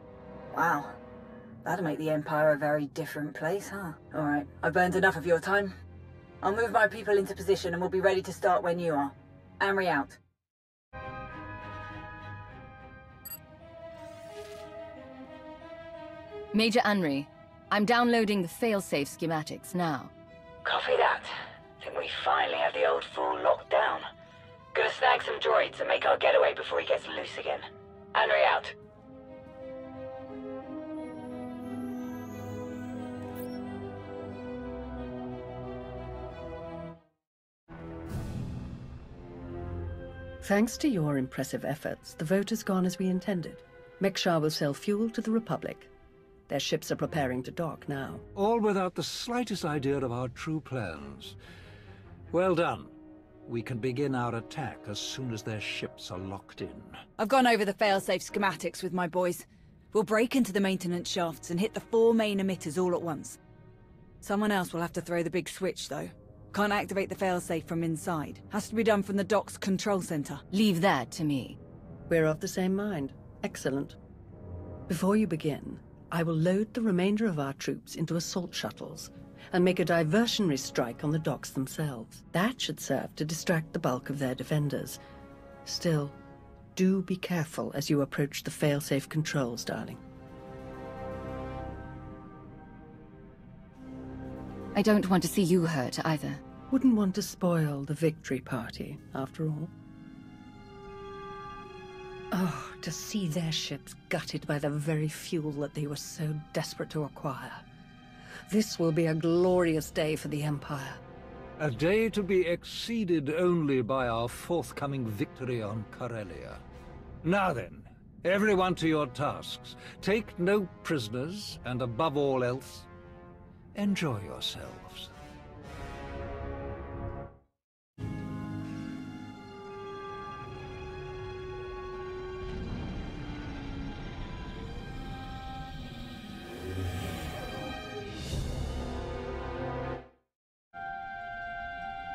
Wow. That'd make the Empire a very different place, huh? Alright, I've burned enough of your time. I'll move my people into position and we'll be ready to start when you are. Amri out. Major Anri, I'm downloading the failsafe schematics now. Copy that. Think we finally have the old fool locked down. Gonna snag some droids and make our getaway before he gets loose again. Anri out. Thanks to your impressive efforts, the vote has gone as we intended. Mek-Shar will sell fuel to the Republic. Their ships are preparing to dock now. All without the slightest idea of our true plans. Well done. We can begin our attack as soon as their ships are locked in. I've gone over the failsafe schematics with my boys. We'll break into the maintenance shafts and hit the 4 main emitters all at once. Someone else will have to throw the big switch, though. Can't activate the failsafe from inside. Has to be done from the dock's control center. Leave that to me. We're of the same mind. Excellent. Before you begin, I will load the remainder of our troops into assault shuttles and make a diversionary strike on the docks themselves. That should serve to distract the bulk of their defenders. Still, do be careful as you approach the failsafe controls, darling. I don't want to see you hurt either. Wouldn't want to spoil the victory party, after all. Oh, to see their ships gutted by the very fuel that they were so desperate to acquire. This will be a glorious day for the Empire. A day to be exceeded only by our forthcoming victory on Corellia. Now then, everyone to your tasks. Take no prisoners, and above all else, enjoy yourselves.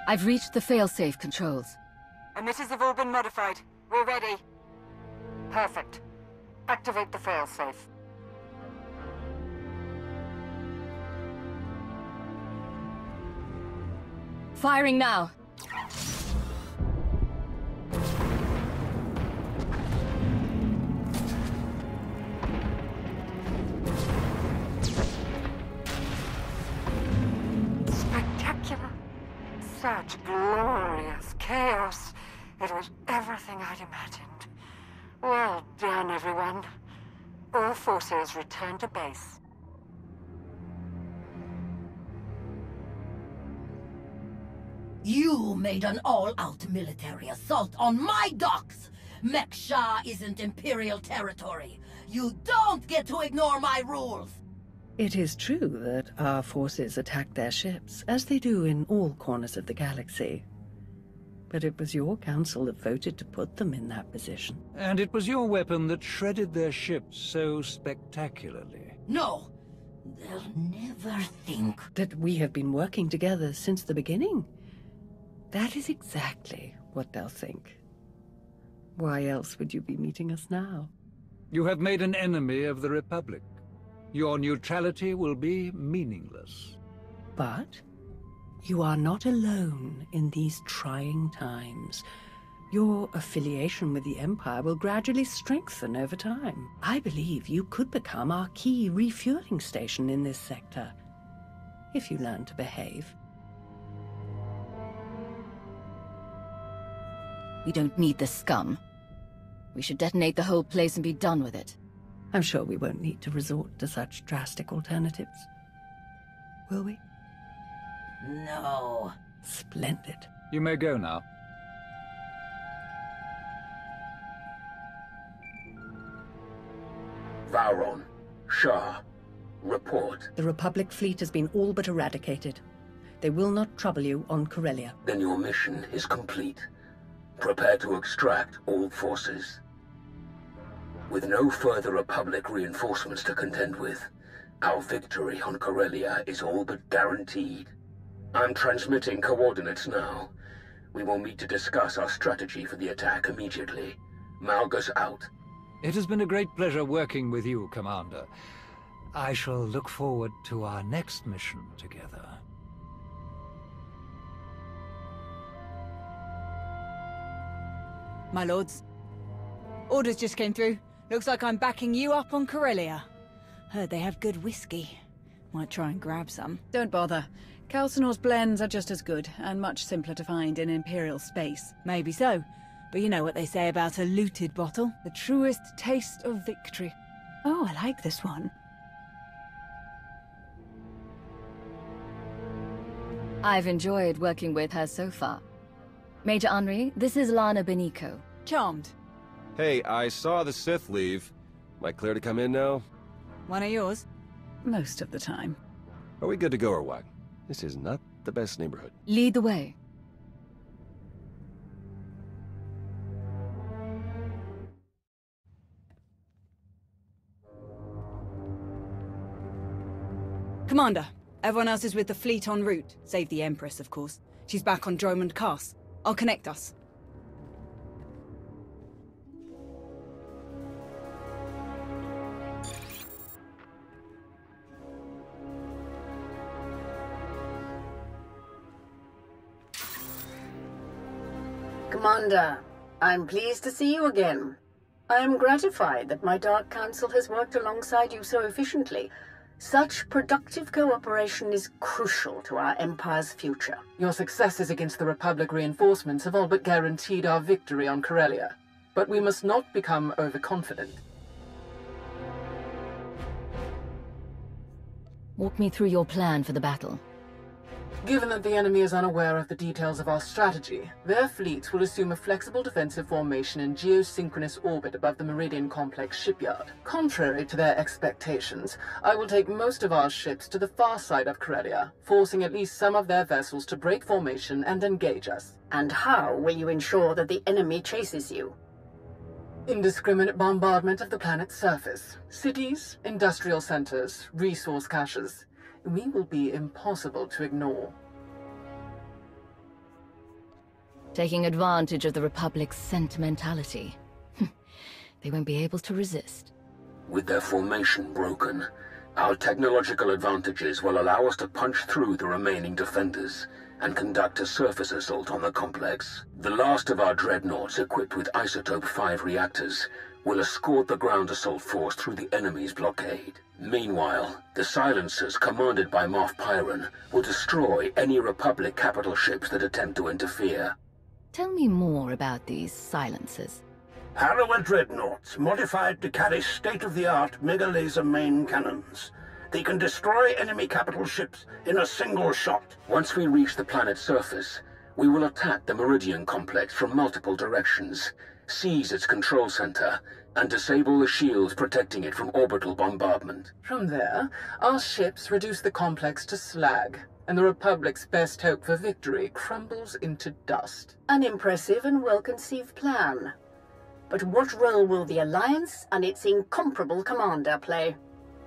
I've reached the failsafe controls. Emitters have all been modified. We're ready. Perfect. Activate the failsafe. Firing now. Spectacular. Such glorious chaos. It was everything I'd imagined. Well done, everyone. All forces return to base. You made an all-out military assault on my docks! Mek-Shar isn't Imperial territory. You don't get to ignore my rules! It is true that our forces attacked their ships, as they do in all corners of the galaxy. But it was your council that voted to put them in that position. And it was your weapon that shredded their ships so spectacularly. No! They'll never think that we have been working together since the beginning. That is exactly what they'll think. Why else would you be meeting us now? You have made an enemy of the Republic. Your neutrality will be meaningless. But you are not alone in these trying times. Your affiliation with the Empire will gradually strengthen over time. I believe you could become our key refueling station in this sector, if you learn to behave. We don't need this scum. We should detonate the whole place and be done with it. I'm sure we won't need to resort to such drastic alternatives. Will we? No. Splendid. You may go now. Vauron, Shah, report. The Republic fleet has been all but eradicated. They will not trouble you on Corellia. Then your mission is complete. Prepare to extract all forces. With no further Republic reinforcements to contend with, our victory on Corellia is all but guaranteed. I'm transmitting coordinates now. We will meet to discuss our strategy for the attack immediately. Malgus out. It has been a great pleasure working with you, Commander. I shall look forward to our next mission together. My lords, orders just came through. Looks like I'm backing you up on Corellia. Heard they have good whiskey. Might try and grab some. Don't bother. Calcinor's blends are just as good, and much simpler to find in Imperial space. Maybe so, but you know what they say about a looted bottle? The truest taste of victory. Oh, I like this one. I've enjoyed working with her so far. Major Henri, this is Lana Benico. Charmed. Hey, I saw the Sith leave. Am I clear to come in now? One of yours? Most of the time. Are we good to go or what? This is not the best neighborhood. Lead the way. Commander, everyone else is with the fleet en route. Save the Empress, of course. She's back on Dromund Cass. I'll connect us. Commander, I'm pleased to see you again. I am gratified that my Dark Council has worked alongside you so efficiently. Such productive cooperation is crucial to our Empire's future. Your successes against the Republic reinforcements have all but guaranteed our victory on Corellia. But we must not become overconfident. Walk me through your plan for the battle. Given that the enemy is unaware of the details of our strategy, their fleets will assume a flexible defensive formation in geosynchronous orbit above the Meridian Complex shipyard. Contrary to their expectations, I will take most of our ships to the far side of Corellia, forcing at least some of their vessels to break formation and engage us. And how will you ensure that the enemy chases you? Indiscriminate bombardment of the planet's surface. Cities, industrial centers, resource caches. We will be impossible to ignore. Taking advantage of the Republic's sentimentality. They won't be able to resist. With their formation broken, our technological advantages will allow us to punch through the remaining defenders and conduct a surface assault on the complex. The last of our dreadnoughts equipped with Isotope 5 reactors will escort the ground assault force through the enemy's blockade. Meanwhile, the silencers commanded by Moff Pyron will destroy any Republic capital ships that attempt to interfere. Tell me more about these silencers. Harrower dreadnoughts, modified to carry state-of-the-art mega-laser main cannons. They can destroy enemy capital ships in a single shot. Once we reach the planet's surface, we will attack the Meridian Complex from multiple directions, seize its control center, and disable the shields protecting it from orbital bombardment. From there, our ships reduce the complex to slag, and the Republic's best hope for victory crumbles into dust. An impressive and well-conceived plan. But what role will the Alliance and its incomparable commander play?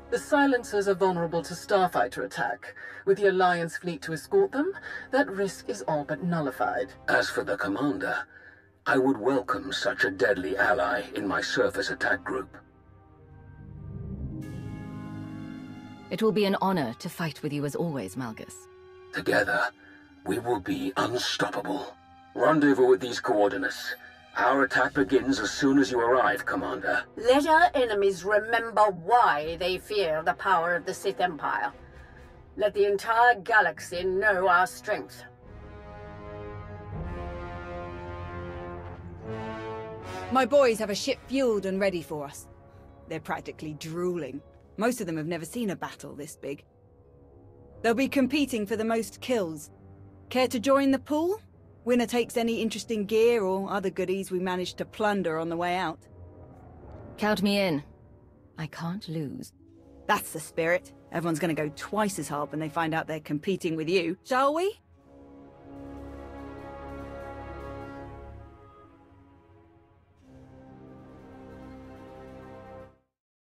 The silencers are vulnerable to starfighter attack. With the Alliance fleet to escort them, that risk is all but nullified. As for the commander, I would welcome such a deadly ally in my surface attack group. It will be an honor to fight with you as always, Malgus. Together, we will be unstoppable. Rendezvous with these coordinates. Our attack begins as soon as you arrive, Commander. Let our enemies remember why they fear the power of the Sith Empire. Let the entire galaxy know our strength. My boys have a ship fueled and ready for us. They're practically drooling. Most of them have never seen a battle this big. They'll be competing for the most kills. Care to join the pool? Winner takes any interesting gear or other goodies we managed to plunder on the way out. Count me in. I can't lose. That's the spirit. Everyone's gonna go twice as hard when they find out they're competing with you, shall we?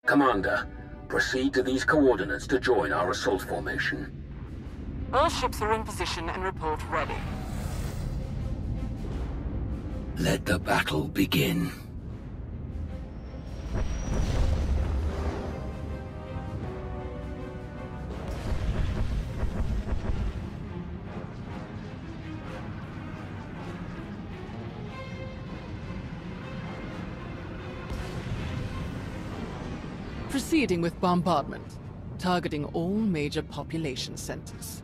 Commander, proceed to these coordinates to join our assault formation. All ships are in position and report ready. Let the battle begin. Proceeding with bombardment, targeting all major population centers.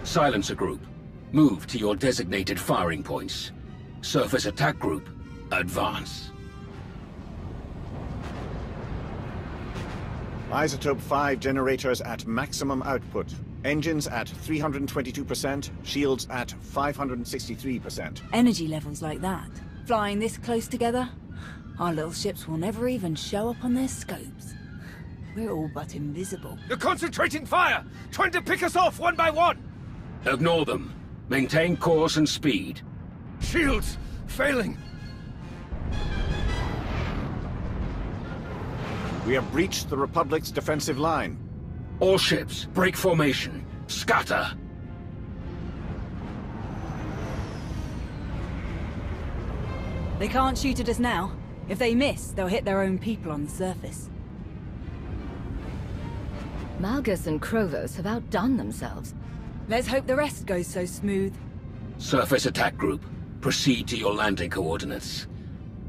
Silencer Group, move to your designated firing points. Surface Attack Group, advance. Isotope 5 generators at maximum output. Engines at 322%, shields at 563%. Energy levels like that, flying this close together, our little ships will never even show up on their scopes. We're all but invisible. They're concentrating fire! Trying to pick us off one by one! Ignore them. Maintain course and speed. Shields! Failing! We have breached the Republic's defensive line. All ships, break formation. Scatter! They can't shoot at us now. If they miss, they'll hit their own people on the surface. Malgus and Krovos have outdone themselves. Let's hope the rest goes so smooth. Surface Attack Group, proceed to your landing coordinates.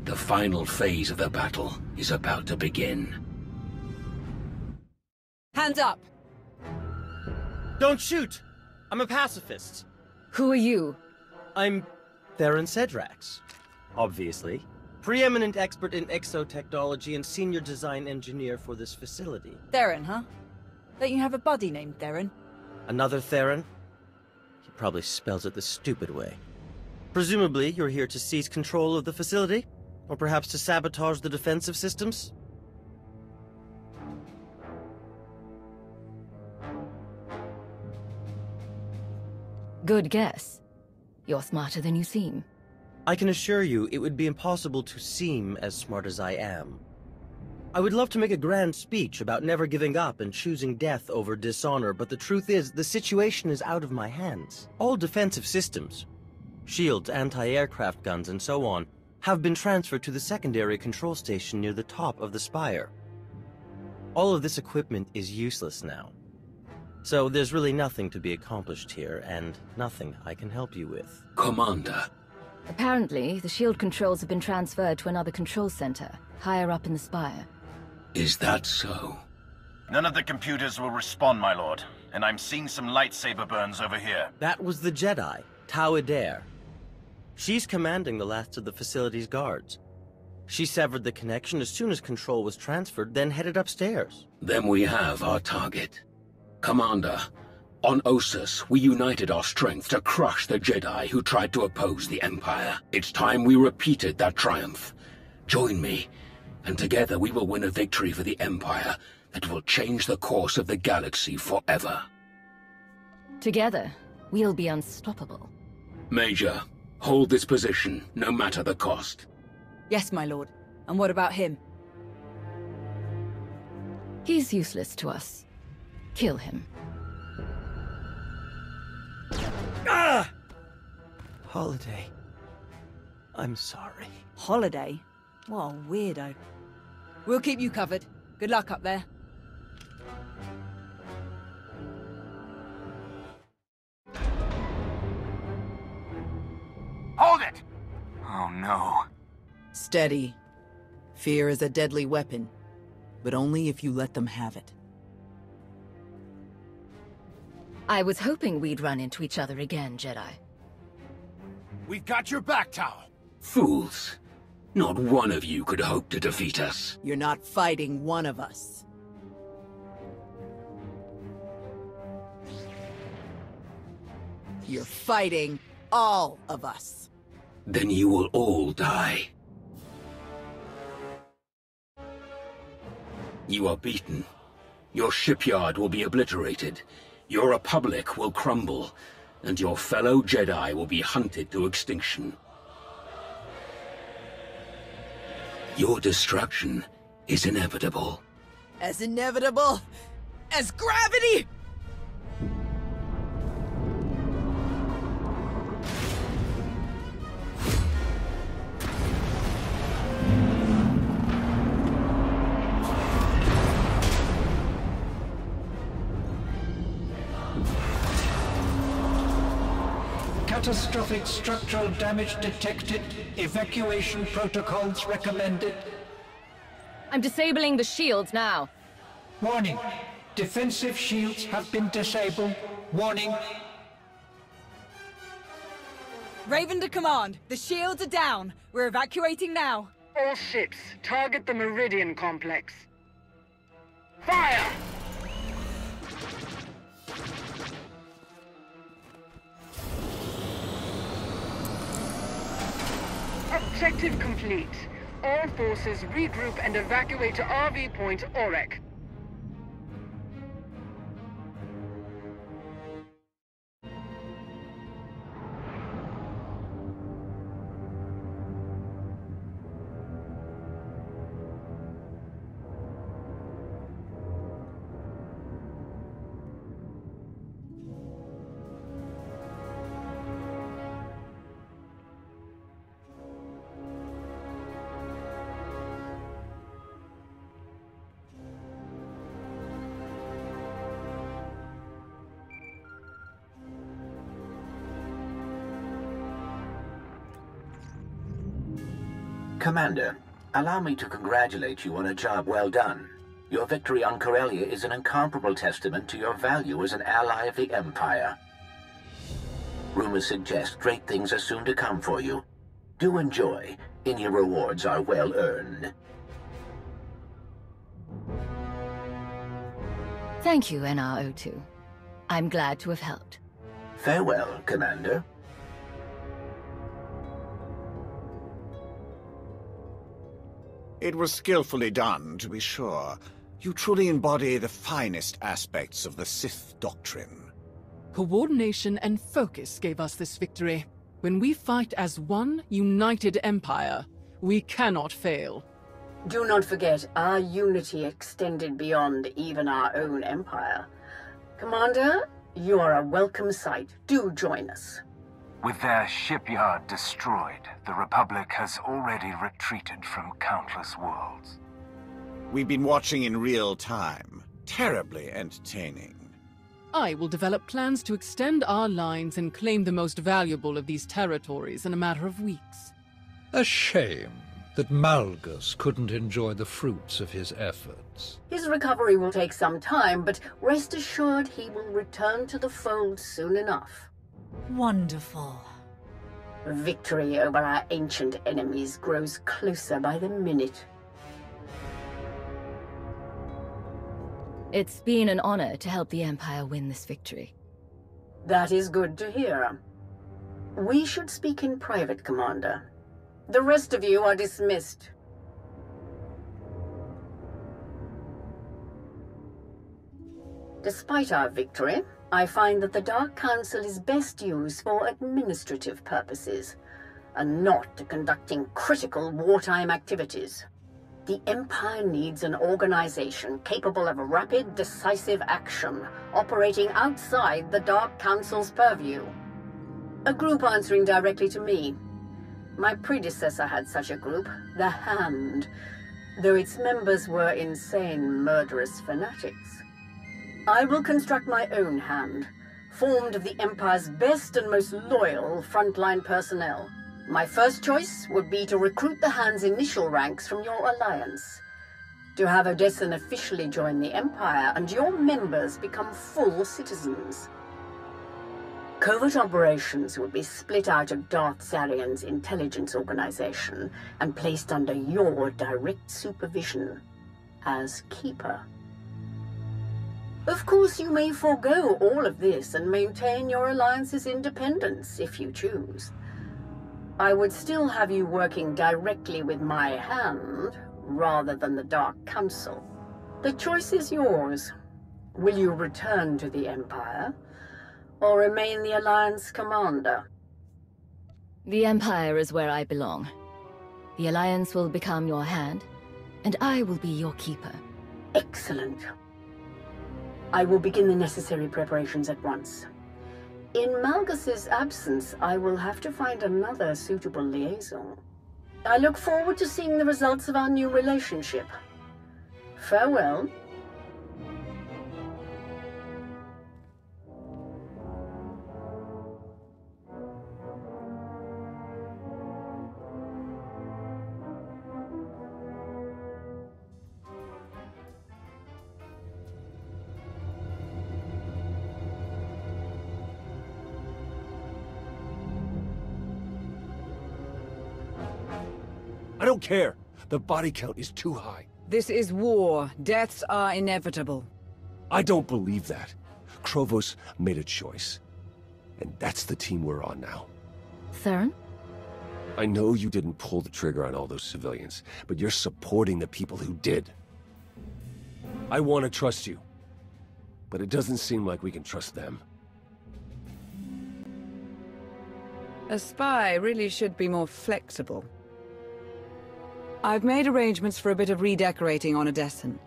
The final phase of the battle is about to begin. Hands up! Don't shoot! I'm a pacifist. Who are you? I'm Theron Cedrax, obviously. Preeminent expert in exotechnology and senior design engineer for this facility. Theron, huh? Don't you have a buddy named Theron? Another Theron? He probably spells it the stupid way. Presumably, you're here to seize control of the facility? Or perhaps to sabotage the defensive systems? Good guess. You're smarter than you seem. I can assure you it would be impossible to seem as smart as I am. I would love to make a grand speech about never giving up and choosing death over dishonor, but the truth is, the situation is out of my hands. All defensive systems, shields, anti-aircraft guns, and so on, have been transferred to the secondary control station near the top of the spire. All of this equipment is useless now. So there's really nothing to be accomplished here, and nothing I can help you with. Commander. Apparently, the shield controls have been transferred to another control center, higher up in the spire. Is that so? None of the computers will respond, my lord, and I'm seeing some lightsaber burns over here. That was the Jedi, Tau Adair. She's commanding the last of the facility's guards. She severed the connection as soon as control was transferred, then headed upstairs. Then we have our target. Commander, on Ossus, we united our strength to crush the Jedi who tried to oppose the Empire. It's time we repeated that triumph. Join me, and together we will win a victory for the Empire that will change the course of the galaxy forever. Together, we'll be unstoppable. Major, hold this position, no matter the cost. Yes, my lord. And what about him? He's useless to us. Kill him. Ah! Holiday. I'm sorry. Holiday? What a weirdo. We'll keep you covered. Good luck up there. Hold it! Oh no. Steady. Fear is a deadly weapon, but only if you let them have it. I was hoping we'd run into each other again, Jedi. We've got your back, Tau. Fools. Not one of you could hope to defeat us. You're not fighting one of us. You're fighting all of us. Then you will all die. You are beaten. Your shipyard will be obliterated. Your republic will crumble. And your fellow Jedi will be hunted to extinction. Your destruction is inevitable. As inevitable as gravity! Catastrophic structural damage detected. Evacuation protocols recommended. I'm disabling the shields now. Warning. Defensive shields have been disabled. Warning. Raven to command. The shields are down. We're evacuating now. All ships, target the Meridian complex. Fire! Objective complete. All forces regroup and evacuate to RV Point Orek. Commander, allow me to congratulate you on a job well done. Your victory on Corellia is an incomparable testament to your value as an ally of the Empire. Rumors suggest great things are soon to come for you. Do enjoy, and your rewards are well earned. Thank you, NR02. I'm glad to have helped. Farewell, Commander. It was skillfully done, to be sure. You truly embody the finest aspects of the Sith doctrine. Coordination and focus gave us this victory. When we fight as one united empire, we cannot fail. Do not forget, our unity extended beyond even our own empire. Commander, you are a welcome sight. Do join us. With their shipyard destroyed, the Republic has already retreated from countless worlds. We've been watching in real time. Terribly entertaining. I will develop plans to extend our lines and claim the most valuable of these territories in a matter of weeks. A shame that Malgus couldn't enjoy the fruits of his efforts. His recovery will take some time, but rest assured he will return to the fold soon enough. Wonderful. Victory over our ancient enemies grows closer by the minute. It's been an honor to help the Empire win this victory. That is good to hear. We should speak in private, Commander. The rest of you are dismissed. Despite our victory, I find that the Dark Council is best used for administrative purposes, and not to conducting critical wartime activities. The Empire needs an organization capable of rapid, decisive action, operating outside the Dark Council's purview. A group answering directly to me. My predecessor had such a group, the Hand, though its members were insane, murderous fanatics. I will construct my own Hand, formed of the Empire's best and most loyal frontline personnel. My first choice would be to recruit the Hand's initial ranks from your alliance, to have Odessen officially join the Empire and your members become full citizens. Covert operations would be split out of Darth Zarian's intelligence organization and placed under your direct supervision as Keeper. Of course, you may forego all of this and maintain your alliance's independence if you choose. I would still have you working directly with my hand, rather than the Dark Council. The choice is yours. Will you return to the Empire, or remain the Alliance commander? The Empire is where I belong. The Alliance will become your hand, and I will be your keeper. Excellent. I will begin the necessary preparations at once. In Malgus's absence, I will have to find another suitable liaison. I look forward to seeing the results of our new relationship. Farewell. I don't care. The body count is too high. This is war. Deaths are inevitable. I don't believe that. Krovos made a choice. And that's the team we're on now. Theron? I know you didn't pull the trigger on all those civilians, but you're supporting the people who did. I want to trust you. But it doesn't seem like we can trust them. A spy really should be more flexible. I've made arrangements for a bit of redecorating on Odessan,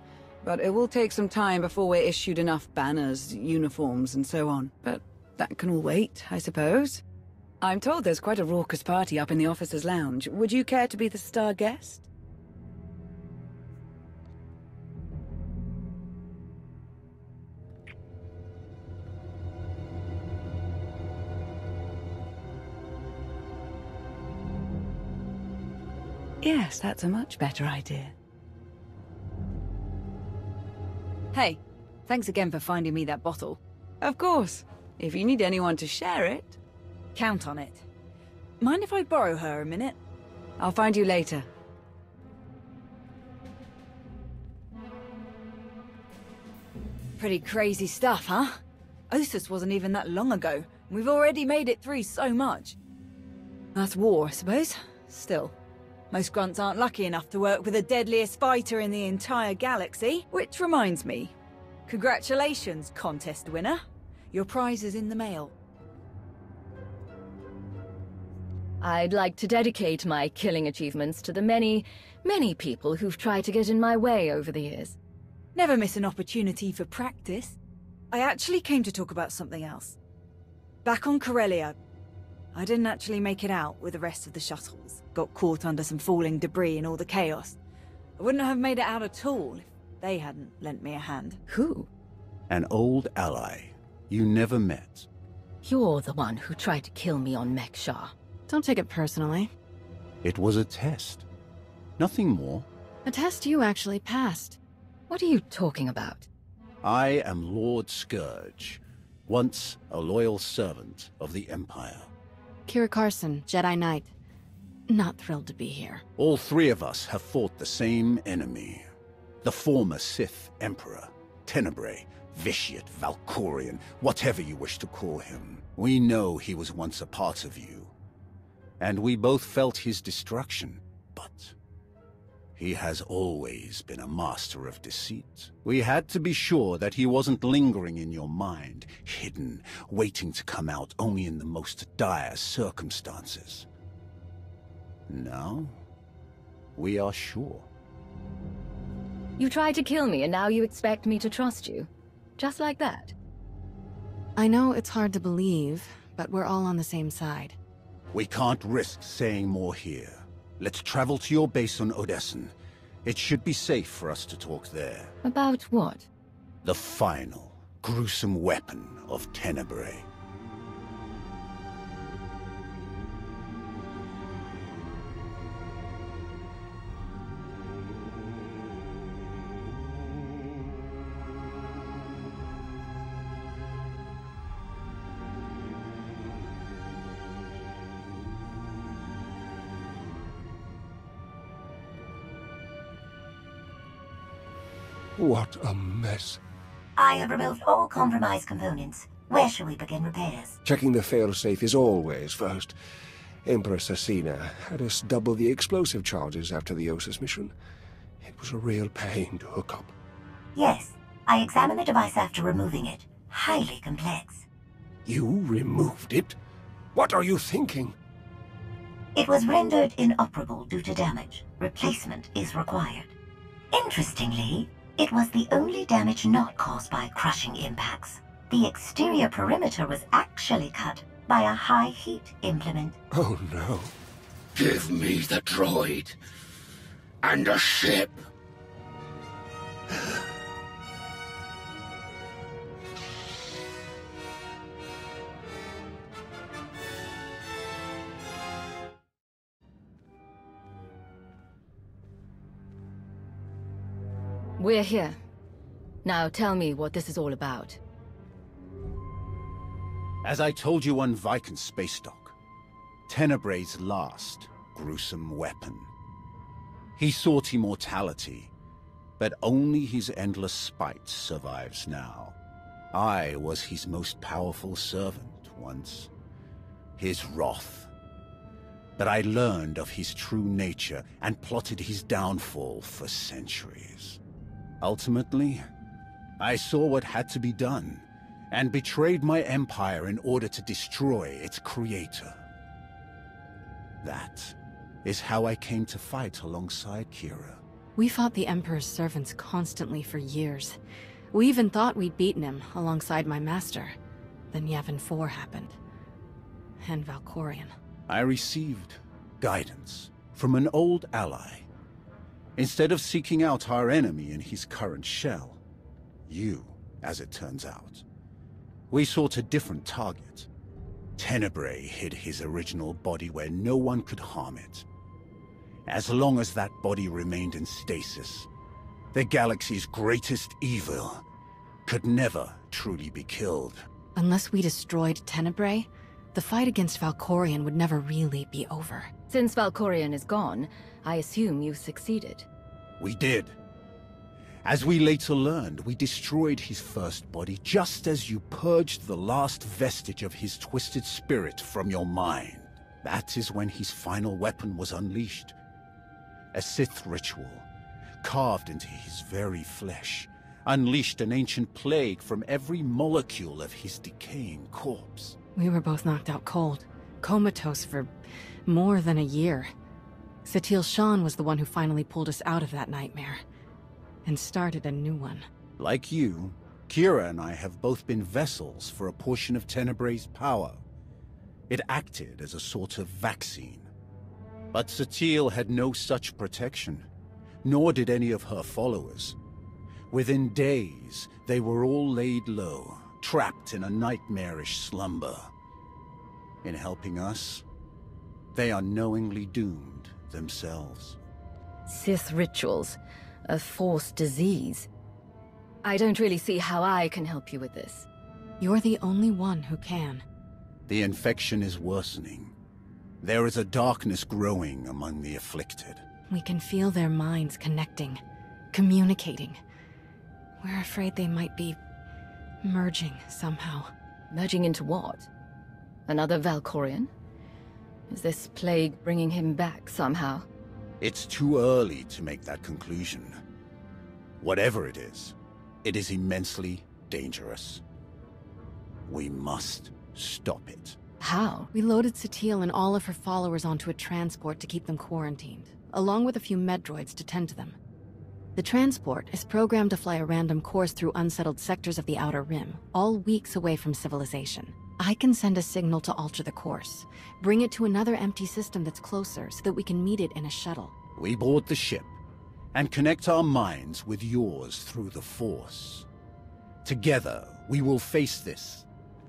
but it will take some time before we're issued enough banners, uniforms, and so on. But that can all wait, I suppose. I'm told there's quite a raucous party up in the officers' lounge. Would you care to be the star guest? Yes, that's a much better idea. Hey, thanks again for finding me that bottle. Of course. If you need anyone to share it, count on it. Mind if I borrow her a minute? I'll find you later. Pretty crazy stuff, huh? Ossus wasn't even that long ago. We've already made it through so much. That's war, I suppose. Still. Most grunts aren't lucky enough to work with the deadliest fighter in the entire galaxy. Which reminds me, congratulations, contest winner. Your prize is in the mail. I'd like to dedicate my killing achievements to the many, many people who've tried to get in my way over the years. Never miss an opportunity for practice. I actually came to talk about something else. Back on Corellia, I didn't actually make it out with the rest of the shuttles. Got caught under some falling debris and all the chaos. I wouldn't have made it out at all if they hadn't lent me a hand. Who? An old ally you never met. You're the one who tried to kill me on Mek-Shar. Don't take it personally. It was a test. Nothing more. A test you actually passed. What are you talking about? I am Lord Scourge, once a loyal servant of the Empire. Kira Carson, Jedi Knight. Not thrilled to be here. All three of us have fought the same enemy. The former Sith Emperor, Tenebrae, Vitiate, Valkorian, whatever you wish to call him. We know he was once a part of you. And we both felt his destruction, but he has always been a master of deceit. We had to be sure that he wasn't lingering in your mind, hidden, waiting to come out only in the most dire circumstances. Now, we are sure. You tried to kill me and now you expect me to trust you? Just like that? I know it's hard to believe, but we're all on the same side. We can't risk saying more here. Let's travel to your base on Odessan. It should be safe for us to talk there. About what? The final, gruesome weapon of Tenebrae. What a mess. I have removed all compromised components. Where shall we begin repairs? Checking the failsafe is always first. Empress Asina had us double the explosive charges after the Osis mission. It was a real pain to hook up. Yes, I examined the device after removing it. Highly complex. You removed it? What are you thinking? It was rendered inoperable due to damage. Replacement is required. Interestingly, it was the only damage not caused by crushing impacts. The exterior perimeter was actually cut by a high-heat implement. Oh no. Give me the droid. And a ship. We're here. Now tell me what this is all about. As I told you on Viking Space Dock, Tenebray's last gruesome weapon. He sought immortality, but only his endless spite survives now. I was his most powerful servant once, his wrath. But I learned of his true nature and plotted his downfall for centuries. Ultimately, I saw what had to be done, and betrayed my empire in order to destroy its creator. That is how I came to fight alongside Kira. We fought the Emperor's servants constantly for years. We even thought we'd beaten him alongside my master. Then Yavin 4 happened. And Valkorion. I received guidance from an old ally. Instead of seeking out our enemy in his current shell, you, as it turns out, we sought a different target. Tenebray hid his original body where no one could harm it. As long as that body remained in stasis, the galaxy's greatest evil could never truly be killed. Unless we destroyed Tenebray, the fight against Valkorion would never really be over. Since Valkorion is gone, I assume you succeeded. We did. As we later learned, we destroyed his first body just as you purged the last vestige of his twisted spirit from your mind. That is when his final weapon was unleashed. A Sith ritual, carved into his very flesh, unleashed an ancient plague from every molecule of his decaying corpse. We were both knocked out cold, comatose for more than a year. Satil Shan was the one who finally pulled us out of that nightmare, and started a new one. Like you, Kira and I have both been vessels for a portion of Tenebray's power. It acted as a sort of vaccine. But Satil had no such protection, nor did any of her followers. Within days, they were all laid low, trapped in a nightmarish slumber. In helping us, they are knowingly doomed themselves. Sith rituals. A forced disease. I don't really see how I can help you with this. You're the only one who can. The infection is worsening. There is a darkness growing among the afflicted. We can feel their minds connecting, communicating. We're afraid they might be merging somehow. Merging into what? Another Valkorion? Is this plague bringing him back somehow? It's too early to make that conclusion. Whatever it is immensely dangerous. We must stop it. How? We loaded Satil and all of her followers onto a transport to keep them quarantined, along with a few medroids to tend to them. The transport is programmed to fly a random course through unsettled sectors of the Outer Rim, all weeks away from civilization. I can send a signal to alter the course, bring it to another empty system that's closer so that we can meet it in a shuttle. We board the ship, and connect our minds with yours through the Force. Together, we will face this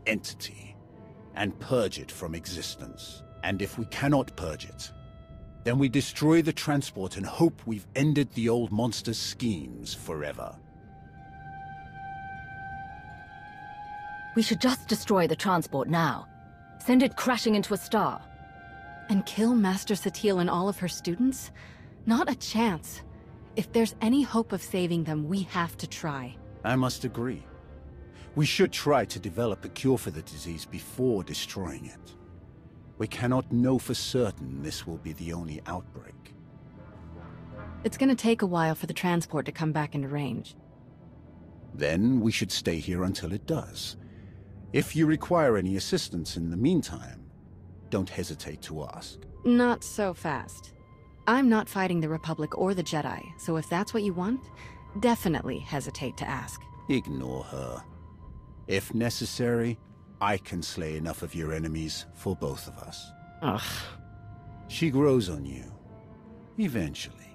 entity, and purge it from existence. And if we cannot purge it, then we destroy the transport and hope we've ended the old monster's schemes forever. We should just destroy the transport now. Send it crashing into a star. And kill Master Satil and all of her students? Not a chance. If there's any hope of saving them, we have to try. I must agree. We should try to develop a cure for the disease before destroying it. We cannot know for certain this will be the only outbreak. It's gonna take a while for the transport to come back into range. Then we should stay here until it does. If you require any assistance in the meantime, don't hesitate to ask. Not so fast. I'm not fighting the Republic or the Jedi, so if that's what you want, definitely hesitate to ask. Ignore her. If necessary, I can slay enough of your enemies for both of us. Ugh. She grows on you. Eventually.